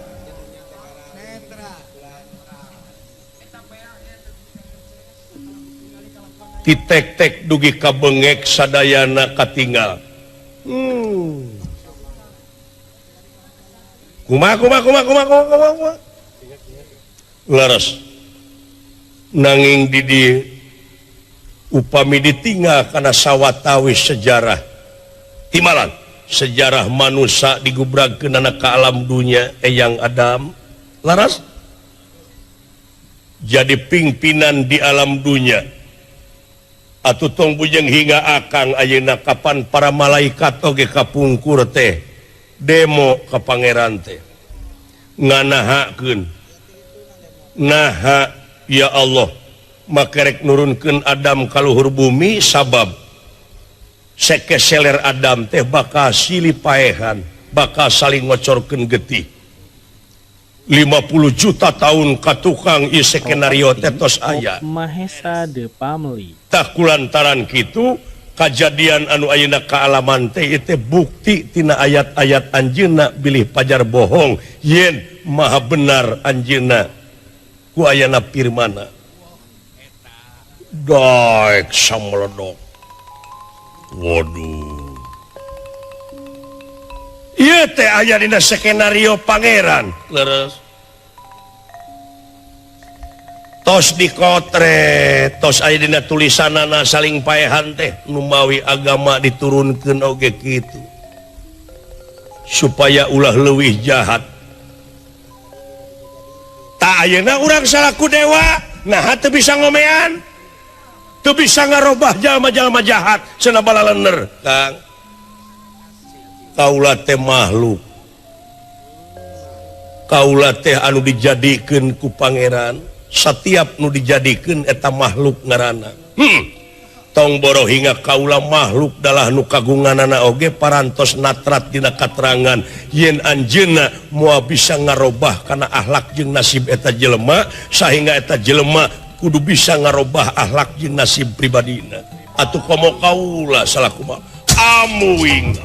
ti tek-tek dugi kabengek sadayana katinggal kumaha laras nanging di dieu upami ditinggal karena sawatawis sejarah timalan sejarah manusia digubragkeun ke alam dunia eyang Adam laras jadi pimpinan di alam dunia atuh tong bujeng hingga akang ayeuna kapan para malaikat oge kapungkur teh demo ka pangeran teh nganahakeun naha ya Allah makerek nurunkeun Adam ka luhur bumi sabab sekeseler Adam teh bakal silih paehan bakal saling ngocorkeun getih 50 juta tahun ka tukang ieu skenario teh tos aya Mahesa The Family tak kulantaran kitu kajadian anu ayeuna ka alaman teh teh bukti tina ayat-ayat anjeunna bilih pajar bohong yen maha benar anjeunna ku ayana firmana daek sameledok waduh ieu teh aya dina skenario pangeran leres tos dikotre tos aya dina tulisanana saling paehan teh nu mawi agama diturunkeun oge kitu supaya ulah leuwih jahat tak ayeuna urang salaku dewa nah teu bisa ngomean teu bisa ngarobah jalma-jalma jahat cenah bala leuneur Kang kaula teh makhluk kaula teh anu dijadikeun ku pangeran setiap nu dijadikeun eta makhluk ngaranna tong boro hinga kaula makhluk dalah nu kagunganana oge parantos natrat dina katerangan yen anjeunna moal bisa ngarobah kana akhlak jeung nasib eta jelema sahinga eta jelema kudu bisa ngarobah akhlak jeung nasib pribadina atuh komo kaula salaku mah amuing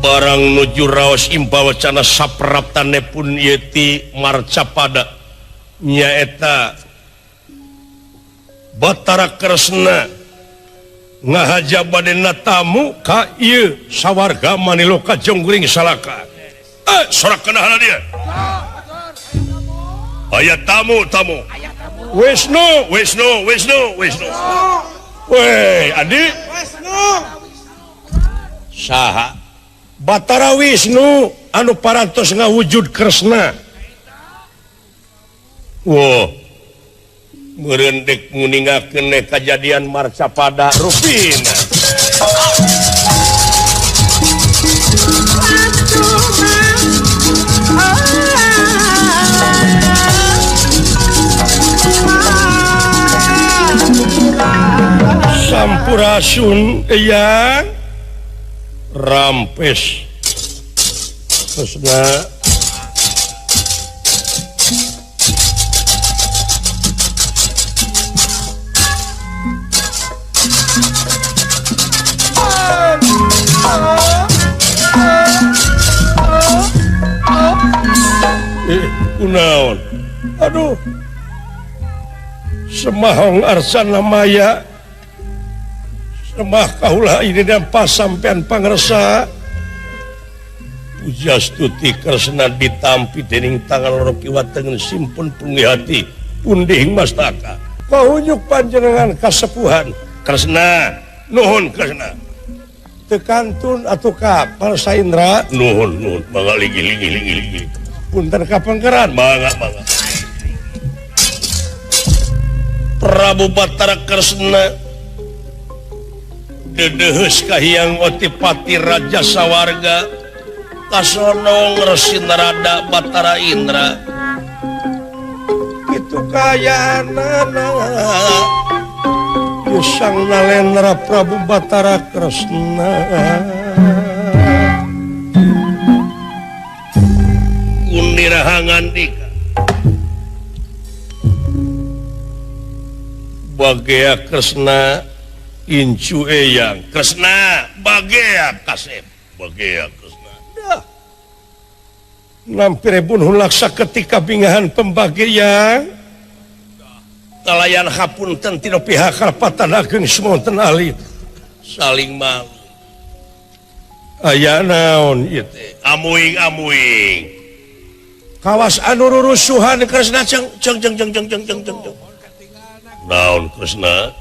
barang nuju raos impawacana sapraptane pun yeti marcapada nyaeta Batara Kresna ngahaja badena tamu ka ieu sawarga maniloka jonggring salaka sorak kenahana dia aya tamu Wisnu weh adik saha Batara Wisnu anu parantos ngawujud Kresna wow merendek nguningakeun kejadian marcapada rupina sampurasun eyang rampes terusna kunaon aduh semahong arsana maya semah kaula ini dan pasampean pangresa pujastuti Kresna ditampi dening tangan loro kiwa tengen simpun punggihati punding mastaka kaunyuk panjenengan kasepuhan Kresna nuhun Kresna tekantun atau kapal Saindra nuhun mangga ligi punten kapangkeran mangga Prabu Batara Kresna dedeheus kahiyang Otipati Raja Sawarga kasonong Resi Narada Batara Indra itu kayanana Sang Nalendra Prabu Batara Kresna Undirahangan Bagea Kresna Incu Eyang Kresna Bagea Kasep Bagea Kresna dah nampir bunhulaksa ketika bingahan pembagian kalayan hapunten tina pihak kalpatanakeun semonten alit saling malu aya naon ieu teh amuing kawas anu rurusuhan Kresna ceng naon Kresna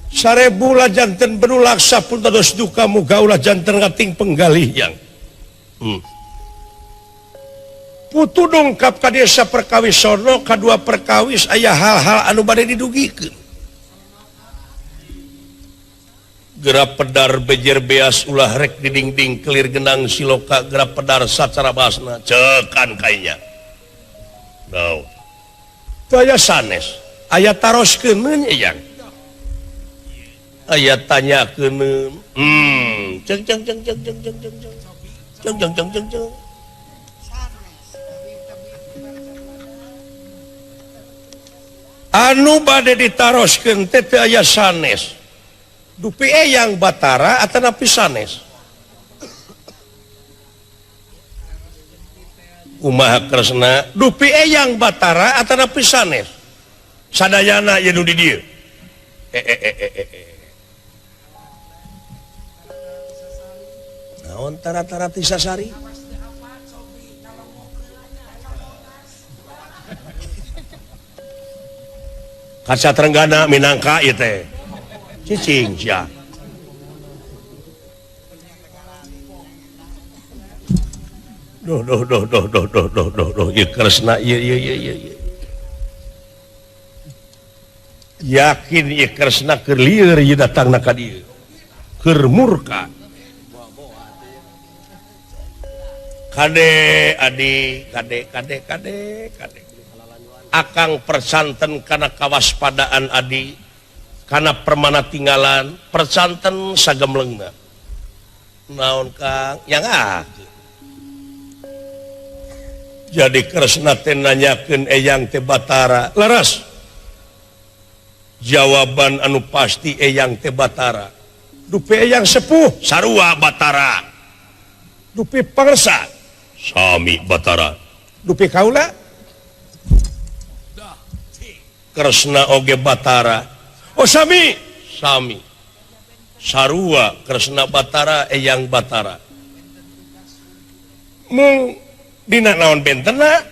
sarebu janten benulaksa pun dados duka muga ulah janten ngating penggalih yang putu dongkap ka desa perkawis sono kadua perkawis aya hal-hal anu bade didugikeun gerap pedar bejer beas ulah rek didingding kelir genang siloka gerap pedar sacara basna cekan kainya no aya sanes aya taroskeun yang aya tanyakeun ceng anu bade ditaroskeun teh teu aya sanes dupi Eyang Batara atanapi sanes kumaha Kresna dupi Eyang Batara atanapi sanes sadayana ye nu di dieu naon tara-tara tisasari kaca Trenggana minangka ieu teh cicing sia doh ieu Kresna ieu yakin ieu Kresna keur lieur ieu datangna ka dieu keur murka kade akang persanten kana kawaspadaan adi kana permana tinggalan persanten sagemlengna naon Kang yang jadi Kresna teh nanyakeun Eyang teh Batara leres jawaban anu pasti Eyang teh Batara dupi Eyang sepuh sarua Batara dupi pangsa sami Batara dupi kaula Kresna oge Batara oh sami sarua Kresna Batara Eyang Batara mung dina naon bentena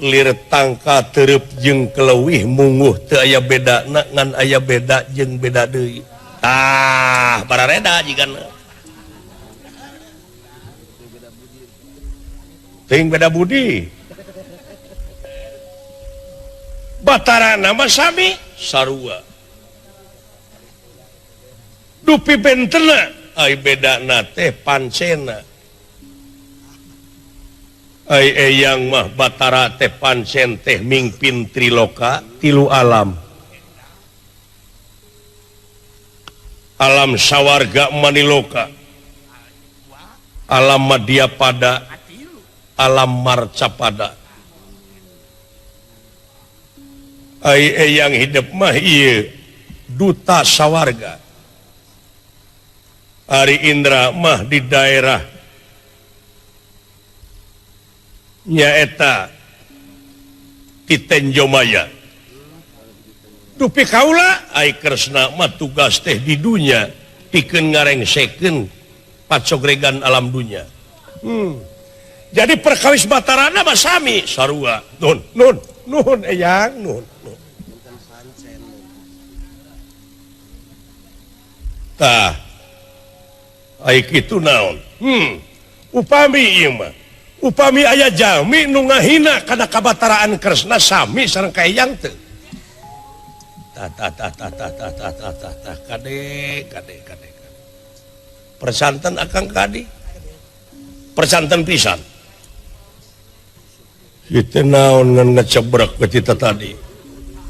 lir tangka teureub jeung keleuwih munguh teu aya bedana ngan aya beda jeung beda deui barareda jigana teuing beda budi Batara nama sami sarua dupi bentena ai bedana teh pancena ai Eyang mah Batara teh pancen teh mingpin triloka tilu alam alam sawarga maniloka alam Madyapada alam Marcapada ai Eyang hidup mah ieu duta sawarga Ari Indra mah di daerah nyaeta Kitenjomaya dupi kaula ai Kresna mah tugas teh di dunya pikeun ngarengsekeun pacogregan alam dunya jadi perkawis Batarana mah sami sarua nun Eyang nun tah itu naon upami aya Jami nu ngahina karena kabataraan Kresna sami sareng kayang teu kade persanten akang kadi persanten pisan kita naon ngecebrek ke kita tadi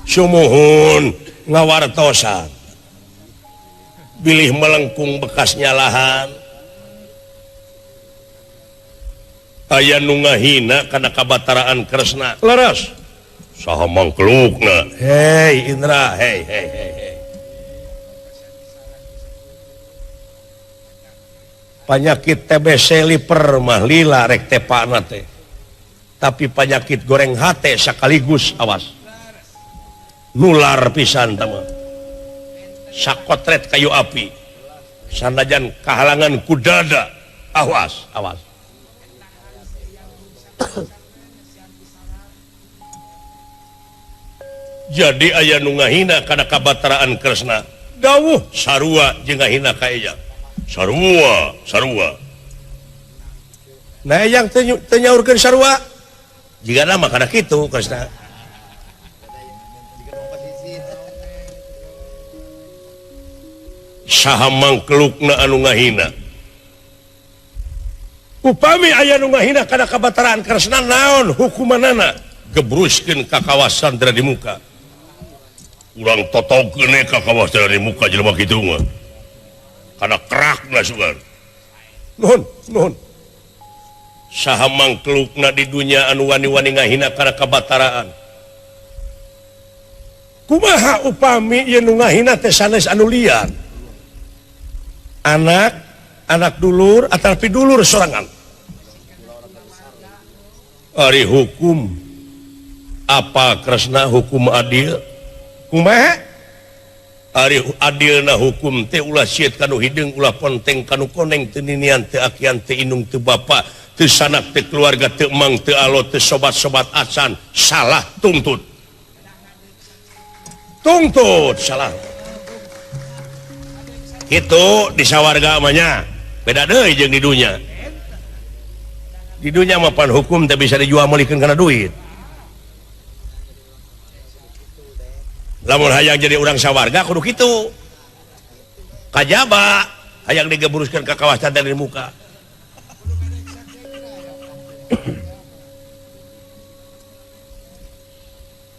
sumuhun ngawartosan bilih melengkung bekasnya lahan aya nu ngahina kana kabataraan Kresna leres saha mangkelukna hei Indra hei penyakit TBC liver mah lila rek tepana teh tapi penyakit goreng hate sekaligus awas nular pisan tama sakotret kayu api sanajan kahalangan kudada awas jadi aya nu ngahina kana kabataraan Kresna dawuh sarua jeung ngahina ka Eyang sarua nah Eyang teu nyaurkeun sarua jiga nama kana kitu Kresna saha mangkelukna anu ngahina upami aya nu ngahina kana kabataraan Kresna naon hukumanana gebruskeun ka kawasan Dradi Muka urang totogkeun ka kawasan Dradi Muka jelema kitu mah kana kerakna sugan nuhun saha mangkelukna di dunya anu wani-wani ngahina kana kabataraan kumaha upami ieu nu ngahina teh sanes anu lian anak dulur atapi dulur sorangan ari hukum apa Kresna hukum adil kumaha ari adilna hukum teh ulah sieut kanu hideung ulah ponteng kanu koneng teu ninian teu akian teu indung teu bapa teu sanak teu keluarga teu emang teu alo teu sobat-sobat acan salah tuntut salah itu di sawarga amanya beda deui jeung di dunya mah pan hukum teh bisa dijual melikeun kana duit lamun hayang jadi urang sawarga kudu kitu kajaba hayang digeburuskeun ka kawasan Dradi Muka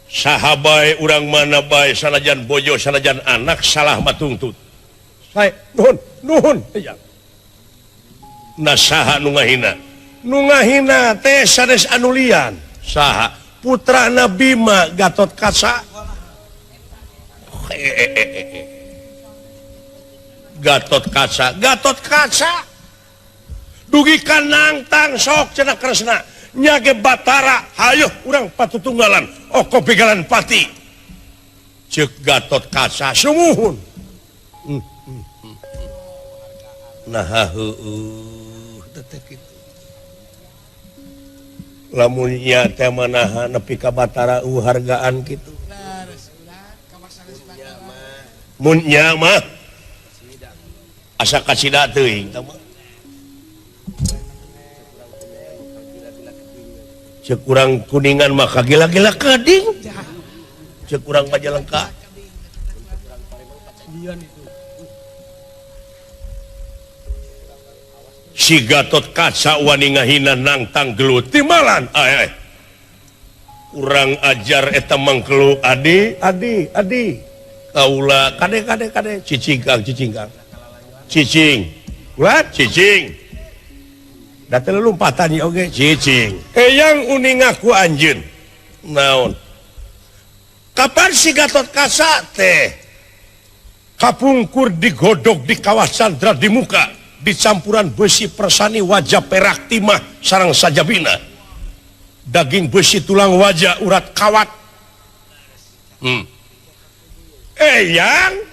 saha bae urang mana bae sanajan bojo sanajan anak salah mah tungtut nuhun nah saha nu ngahina teh sanes anu lian saha putrana Bima Gatot Kaca Gatot Kaca dugi ka nangtang sok cenah Kresna nyage Batara hayo urang patutunggalan oko begalan pati ceuk Gatot Kaca sumuhun nah lamun nya teh manaha nepi ka Batara hargaan kitu mun nya mah asa kasida teuing tama ceuk urang Kuningan mah kagila-gila kading ceuk urang Majalengka si Gatot Kaca wani ngahina nangtang gelut timbalan urang ajar eta mangkelu adi kaula kade cicing da teu lompatan ieu oge cicing Eyang uning ngaku anjeun naon kapan si Gatot Kaca teh kapungkur digodog di kawasan Dradi Muka di campuran besi persani wajah perak timah sareng sajabina daging besi tulang wajah urat kawat Eyang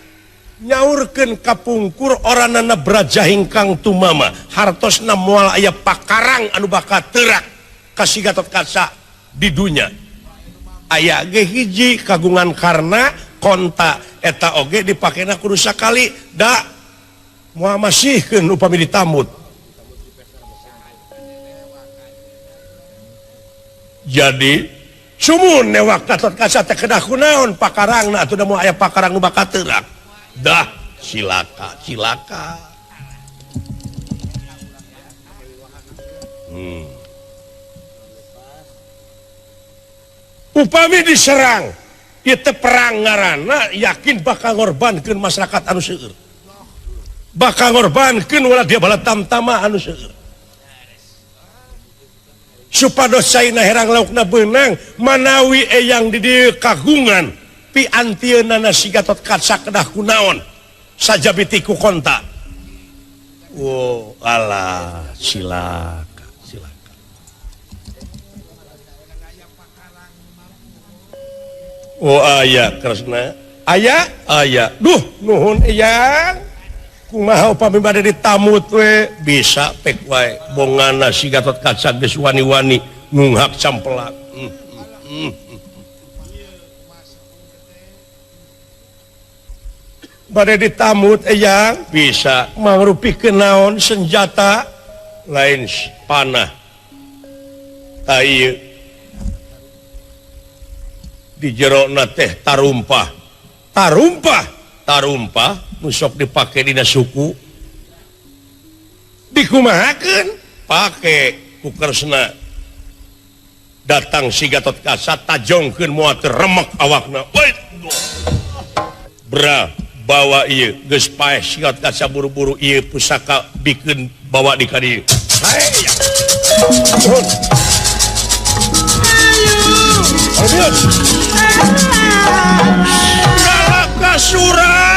nyaurkeun kapungkur oranana Brajahing Kang Tumama hartosna moal aya pakarang anu bakal teurak ka si Gatot Kaca di dunya aya ge hiji kagungan karna konta eta oge dipakena kudu sakali da masihkeun upami ditamut. Jadi sumun newak Gatot Kaca teh kedah kunaon pakarangna atuh da moal aya pakarang nu bakal teurak. Dah cilaka. Upami diserang ieu teh perang ngaranna yakin bakal ngorbankeun masyarakat anu seueur. Bakal ngorbankeun ulah dia bala tamtama anu seueur. Supados saina herang laukna beunang manawi eyang di dieu kagungan pi antieunana si Gatot Kaca kedah kunaon sajabi ku konta. Wow, alah silaka. Oh aya Kresna. Aya. Duh nuhun eyang. Kumaha upami bade ditamut we bisa pek wae bongana si Gatot Kaca geus wani-wani ngunghak campelak. Bade ditamut eyang bisa mangrupikeun naon senjata lain panah. Ta ieu di jerona teh tarumpah nusok dipake dina suku dikumahakeun pake ku Kresna datang si Gatot Kaca tajongkeun moal teu remek awakna bra bawa ieu geus paeh si Gatot Kaca buru-buru ieu pusaka bikeun bawa di ka dieu galaka surala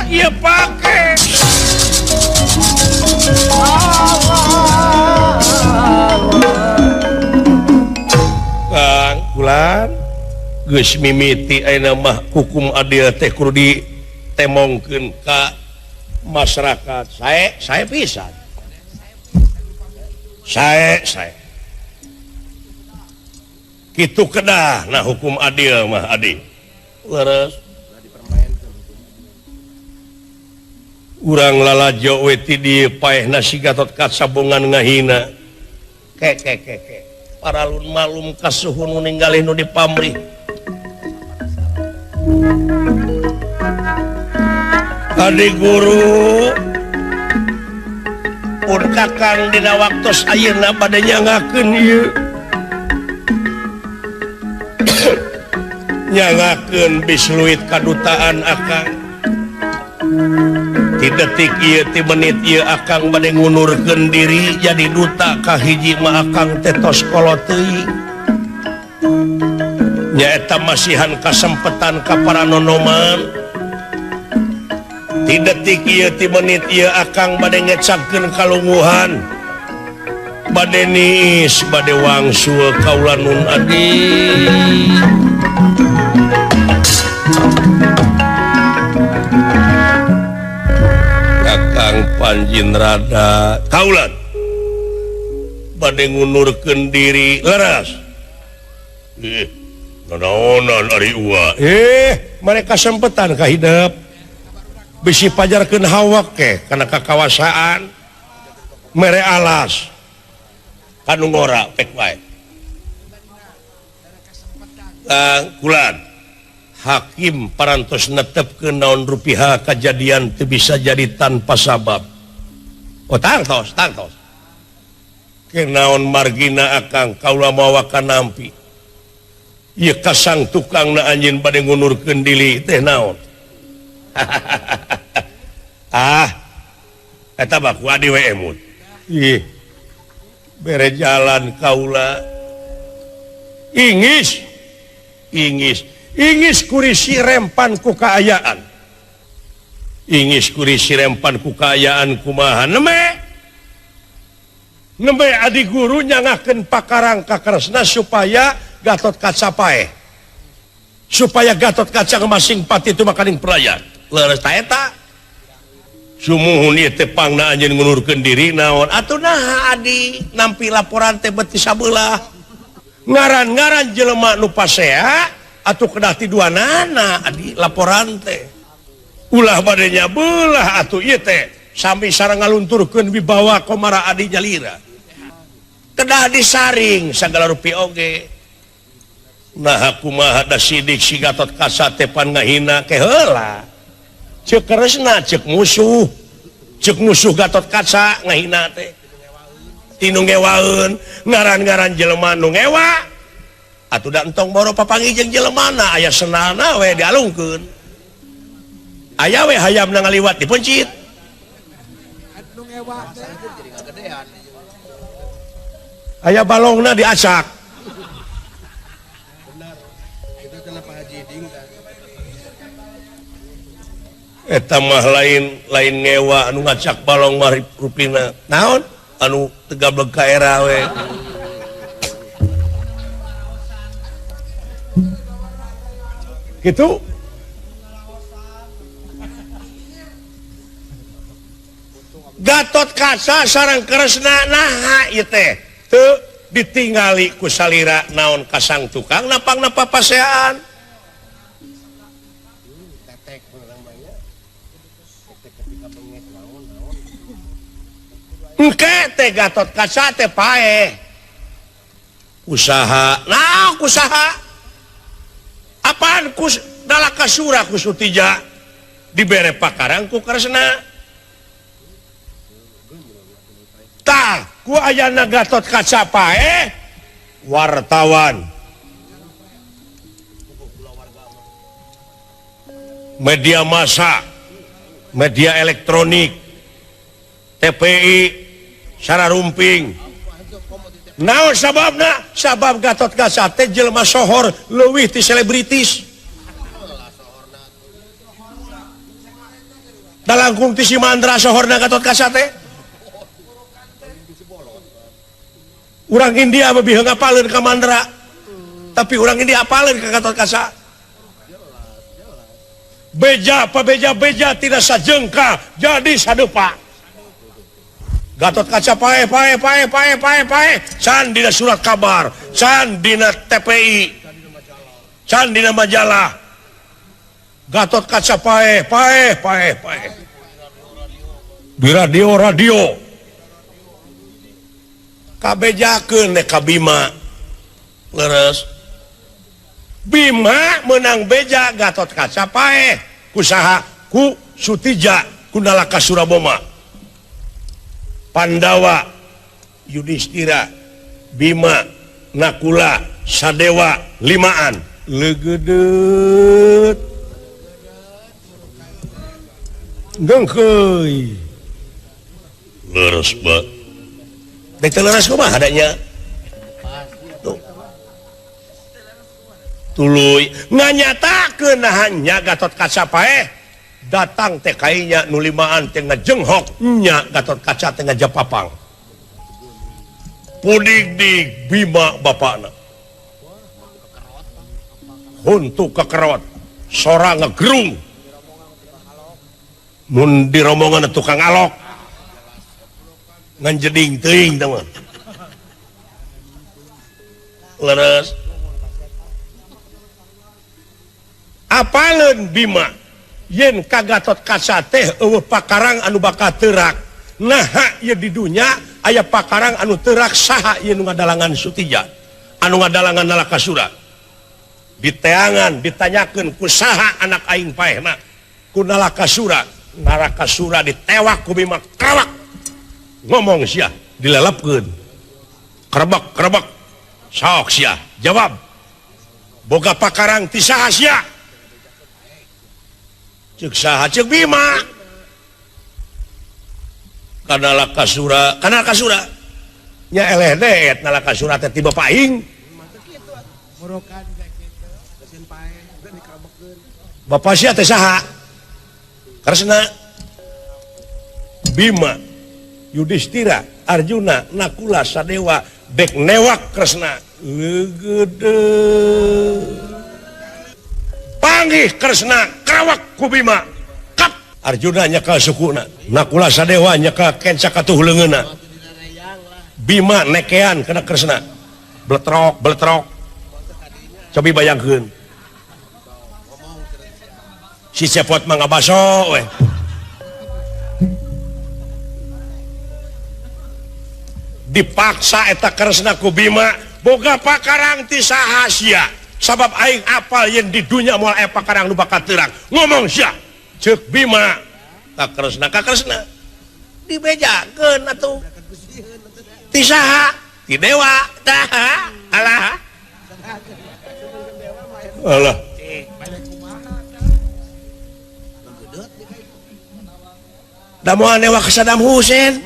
ieu pake Kang Kulan geus mimiti ayeuna mah hukum adil teh kudu ditemongkeun ka masyarakat. Saya pisan. Saya kitu kedah nah hukum adil mah adi. Leres urang lalajo we ti dieu paehna si Gatot Kaca bongan ngahina ke paralun malum kasuhun nu ninggalih nu dipamrih adi guru pun kakang dina waktos ayeuna bade nyangakeun ieu nyangakeun bisluit kadutaan akang ti detik ieu ti menit ieu akang bade ngunurkeun diri jadi duta ka hiji mah akang teh tos kolot teuing nyaeta masihan kasempetan ka para nonoman ti detik ieu ti menit ieu akang bade ngecagkeun kalungguhan bade niis bade wangsul kaula nun adi Kakang Panjin Rada kaulan bade ngunurkeun diri leras naonan ari uwa mereka sempetan ka hidup bisi pajarkeun hawak ke kana kakawasaan mere alas kanu ngora pek wae Kulan hakim parantos netepkeun naon rupiah kajadian teu bisa jadi tanpa sabab. Tangtos kenaon margina akang kaula mawa kanampi ieu kasang tukangna anjeun bade ngunurkeun diri teh naon eta baku adi we emut bere jalan kaula ingis kurisi rempan ku kaayaan kumaha nembe adi guru nyangakeun pakarang ka Kresna supaya Gatot Kaca paeh supaya Gatot Kaca masing pati itu makaning pelayan leres ta eta sumuhun ieu teh pangna anjeun ngunurkeun diri naon atuh naha adi nampi laporan teh beuti sabelah ngaran-ngaran jelema nu pasea atuh kedah ti duanana adi laporan teh ulah bade nyabelah atuh ieu teh sampai sareng ngalunturkeun wibawa Komara Adi Jalira kedah disaring sagala rupi oge nah kumaha da sidik si Gatot Kaca teh pan ngahina ke heula ceuk keresna ceuk musuh Gatot Kaca ngahina teh tinu ngewaeun ngaran-ngaran jelema nu ngewa atuh da entong boro papanggih jeung jelemana aya senana we dialungkeun aya we hayamna ngaliwat dipencit aya balongna diacak eta mah lain ngewa anu ngacak balong mah rupina naon anu tegableg ka era we gitu Gatot Kaca sareng Kresna naha ieu teh teu ditingali ku salira naon kasang tukang napangna papasean engke teh Gatot Kaca teh paeh usaha naon usaha apaan kus Dalakasura ku Sutija dibere pakarang ku Kresna tah ku ayana Gatot Kaca paeh wartawan media massa media elektronik TPI sararumping naon sababna sabab Gatot Kaca teh jelema sohor leuwih ti selebritis dalangkung ti si Mandra sohorna Gatot Kaca teh urang India lebih ngapaleun ka Mandra tapi urang India apaleun ka Gatot Kaca beja tidak sajengka jadi sadepa Gatot Kaca pae can dina surat kabar can dina TPI can dina majalah Gatot Kaca pae di radio kabejakeun ka Bima leres Bima menang beja Gatot Kaca pae kusaha ku Sutija ku Nalakasura Boma Pandawa Yudhistira Bima Nakula Sadewa limaan legedet gengkeuy leres ba dek leres kumaha adanya tuh tuluy nganyatakeun hanya Gatot Kaca paeh datang teh kainya nu limaan teh ngajenghok nya Gatot Kaca teh ngajapapang pudig-dig Bima bapana huntu kekerot sora ngegerung mun di rombongan tukang alok ngan jeding teuing teman leres apaleun Bima yen ka Gatot Kaca teh eueuh pakarang anu bakal teurak naha ieu di dunya aya pakarang anu teurak saha ieu nu ngadalangan Sutija anu ngadalangan Nalakasura diteangan ditanyakeun ku saha anak aing paehna ku Nalakasura ditewak ku Bima krawak ngomong sia dilelepkeun kerebek sok sia jawab boga pakarang ti saha sia ceuk saha ceuk Bima kana Nalakasura nya eleh deet Nalakasura teh ti bapak aing bapak sia teh saha Kresna Bima Yudhistira Arjuna Nakula Sadewa dek newak Kresna legede panggih Kresna krawak ku Bima kap Arjuna nya ka sukuna Nakula Sadewa nya ka kenca katuh leungeunna Bima nekean kana Kresna bletrok cobi bayangkeun si cepot mah ngabaso we dipaksa eta keresna ku Bima boga pakarang ti saha sia sabab aing apal yang di dunia moal aya pakarang nu bakal terang ngomong sia ceuk Bima ka keresna dibejakeun atuh ti saha ti dewa tah alah da moal dewa ka Saddam Hussein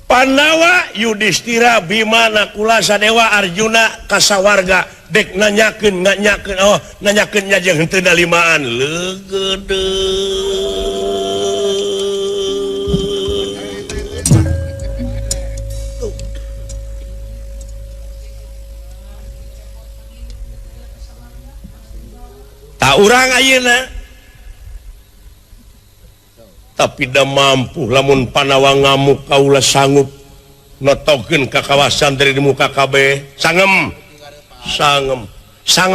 Pandawa Yudhistira Bima Nakula Sadewa Arjuna kasawarga dek nanyakeun nya jeung henteu dalimaan leugede tak urang ayeuna tapi dah mampu lamun Panawa ngamuk kaula sanggup notokeun ka kawasan dari di muka kabeh sangem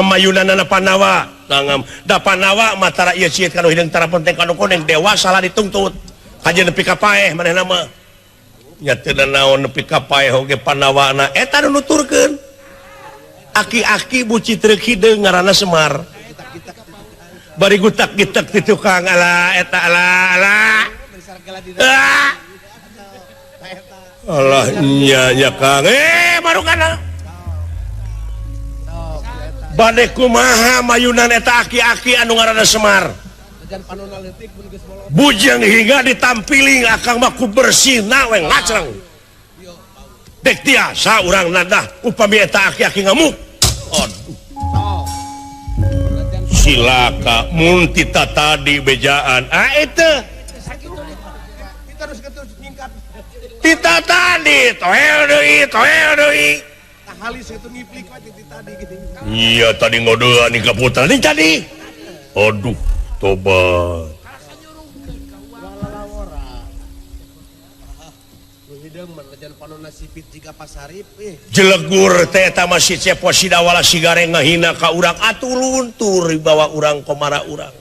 mayunanana Panawa sangem da Panawa matara ieu cieut kanu hideung tara penting kanu koneng dewa salah ditungtut kajen nepi ka paeh manehna mah nya teu naon nepi ka paeh oge Panawana eta nu nuturkeun aki-aki buci trek hideung ngaranna Semar bari gutak-gitak ti tukang ala eta ala Allah nya Kang marukana bade kumaha mayunan eta aki-aki anu ngaranna Semar bujang hingga ditampili akang mah ku bersihna we ngacreng dek tiasa urang nadah upami eta aki-aki ngamuk silaka mun tita tadi bejaan itu tita tadi toel deui iya tadi ngodoan ni kaputra ni tadi aduh tobat jelegur teh eta masih cepo sidawala sigare ngahina ka urang atuluntur dibawa urang komara urang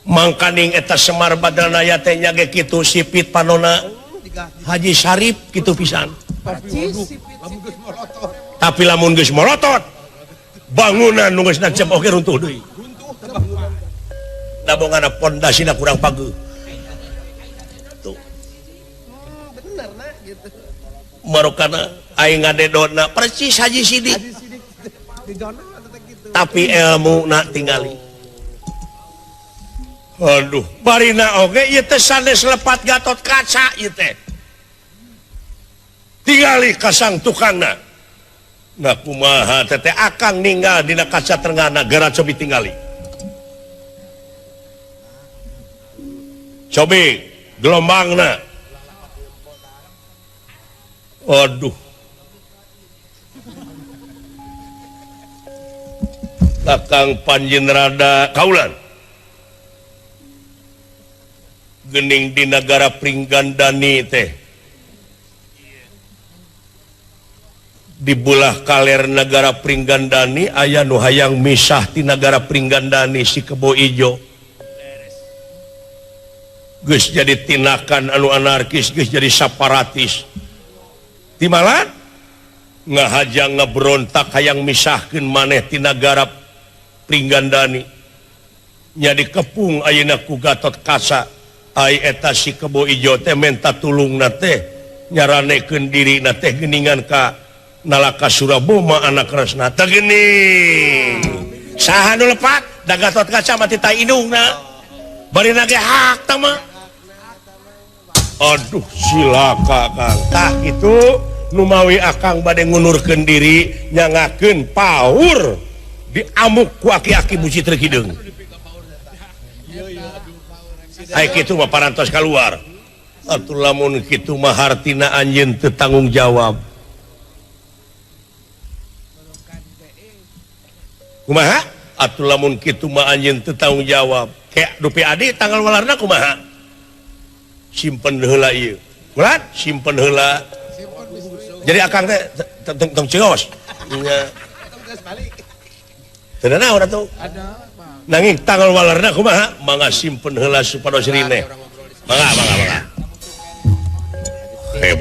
mangkaning eta Semar Badranaya teh nya ge kitu sipit panona Haji Sarip kitu pisan tapi lamun geus molotot bangunan nu geus nancep oge runtuh deui da bongana pondasina kurang pageuh marokana aing ngadedona percis Haji Sidik tapi ilmu nak tinggali aduh barina oge ieu teh sanes lepat Gatot Kaca ieu teh tinggali kasang tukangna na kumaha teh akang ninggal dina kaca tengahna gara cobi tinggali cobi gelombangna aduh Kakang Panjen rada kaulan gening di negara Pringgandani teh di belah kaler negara Pringgandani aya nu hayang misah ti negara Pringgandani si Kebo Ijo geus jadi tinakan anu anarkis geus jadi separatis timalan ngahajang ngebrontak hayang misahkeun maneh ti negara Pringgandani nya dikepung ayeuna ku Gatot Kaca ai eta si Kebo Ijo teh menta tulungna teh nyaranekeun dirina teh geuningan ka Nalaka Suraboma anak resna teh geuning saha nu lepat da Gatot Kaca mah ti tai indungna barina ge hak tah mah aduh silaka Kang tah kitu nu mawi akang bade ngunurkeun diri nyangakeun paur diamuk ku aki-aki buci trek hideung ai kitu mah parantos kaluar atuh lamun kitu mah hartina anjeun teu tanggung jawab kumaha atuh lamun kitu mah anjeun teu tanggung jawab kayak dupi adi tanggal walarna kumaha simpen heula ieu ulah simpen heula jadi akang teh tong cios nya teu naon atuh nanging tanggal walarna kumaha mangga simpen heula supados rine mangga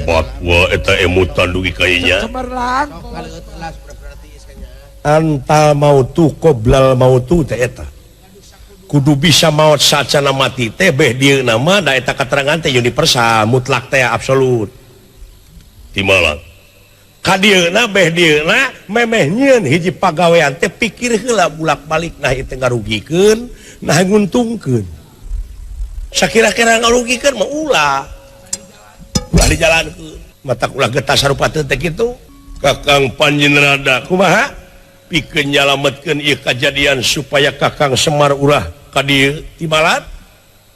fatwa eta emutan dugi kayaknya cemerlang anta mautu qoblal mautu teh eta kudu bisa maut sacana mati teh beh dieu nama da eta katerangan teh universal mutlak teh absolut timalang kadieuna beh dieuna memeh nyieun hiji pagawean teh pikir heula bulak-balik nah ieu teh ngarugikeun nah nguntungkeun sakira-kira ngarugikeun mah ulah dijalankeun mata ulah getah sarupa teh kitu Kakang Panjenrada kumaha pikeun nyalametkeun ieu kajadian supaya Kakang Semar ulah ka dieu timalat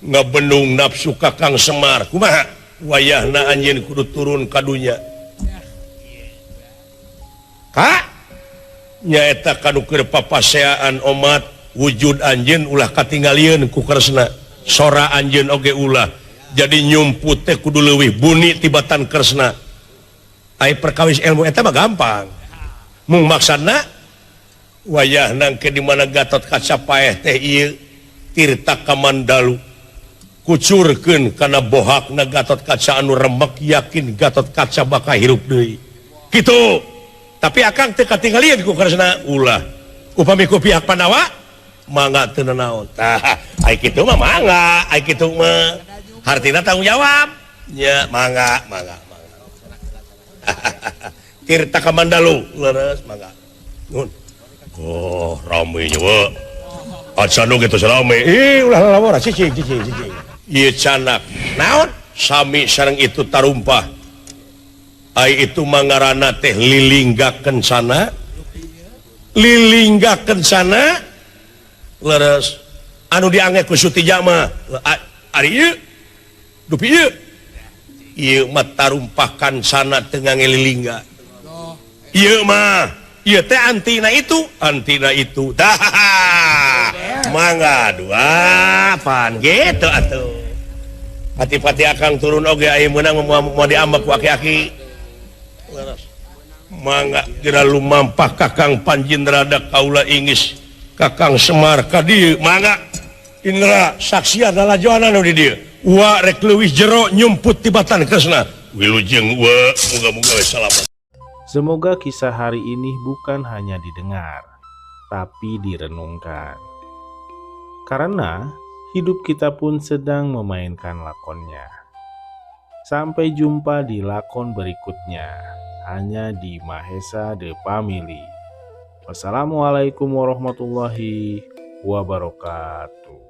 ngabendung nafsu Kakang Semar kumaha wayahna anjeun kudu turun ka dunya ka nyaeta kanu keur papaseaan omat wujud anjeun ulah katingalieun ku Kresna sora anjeun oge ulah jadi nyumput teh kudu leuwih buni tibatan Kresna ai perkawis ilmu eta mah gampang mung maksudna wayahna ke di mana Gatot Kaca paeh teh ieu tirta kamandalu kucurkeun kana bohakna Gatot Kaca anu remek yakin Gatot Kaca bakal hirup deui kitu tapi akang teu katingalieun ku Kresna ulah upami ku pihak Pandawa mangga teu naon tah ai kitu mah mangga ai kitu mah hartina tanggung jawab nya mangga tirta kamandalu leres mangga nun oh rame nya we acan gitu rame ulah lamor cicing ieu canak naon sami sareng itu tarumpah ai itu mangarana teh lilinggakeun sana leres anu diangge ku Sutija mah ari ieu dupi ieu mah tarumpahkan sana teu ngelilingga ieu mah ieu teh antina itu dah mangga dua pan gitu atuh pati-pati akang turun oge aya meunang mau diambak ku aki-aki mangga geura lumampah Kakang Panjenrada kaula ingis Kakang Semar ka dieu mangga Indra saksian lalajoan anu di dieu wa rek leuwih jero nyumput tibatan Kresna wilujeng wa muga-muga we salamet. Semoga kisah hari ini bukan hanya didengar, tapi direnungkan. Karena hidup kita pun sedang memainkan lakonnya. Sampai jumpa di lakon berikutnya, hanya di Mahesa The Family. Wassalamualaikum warahmatullahi wabarakatuh.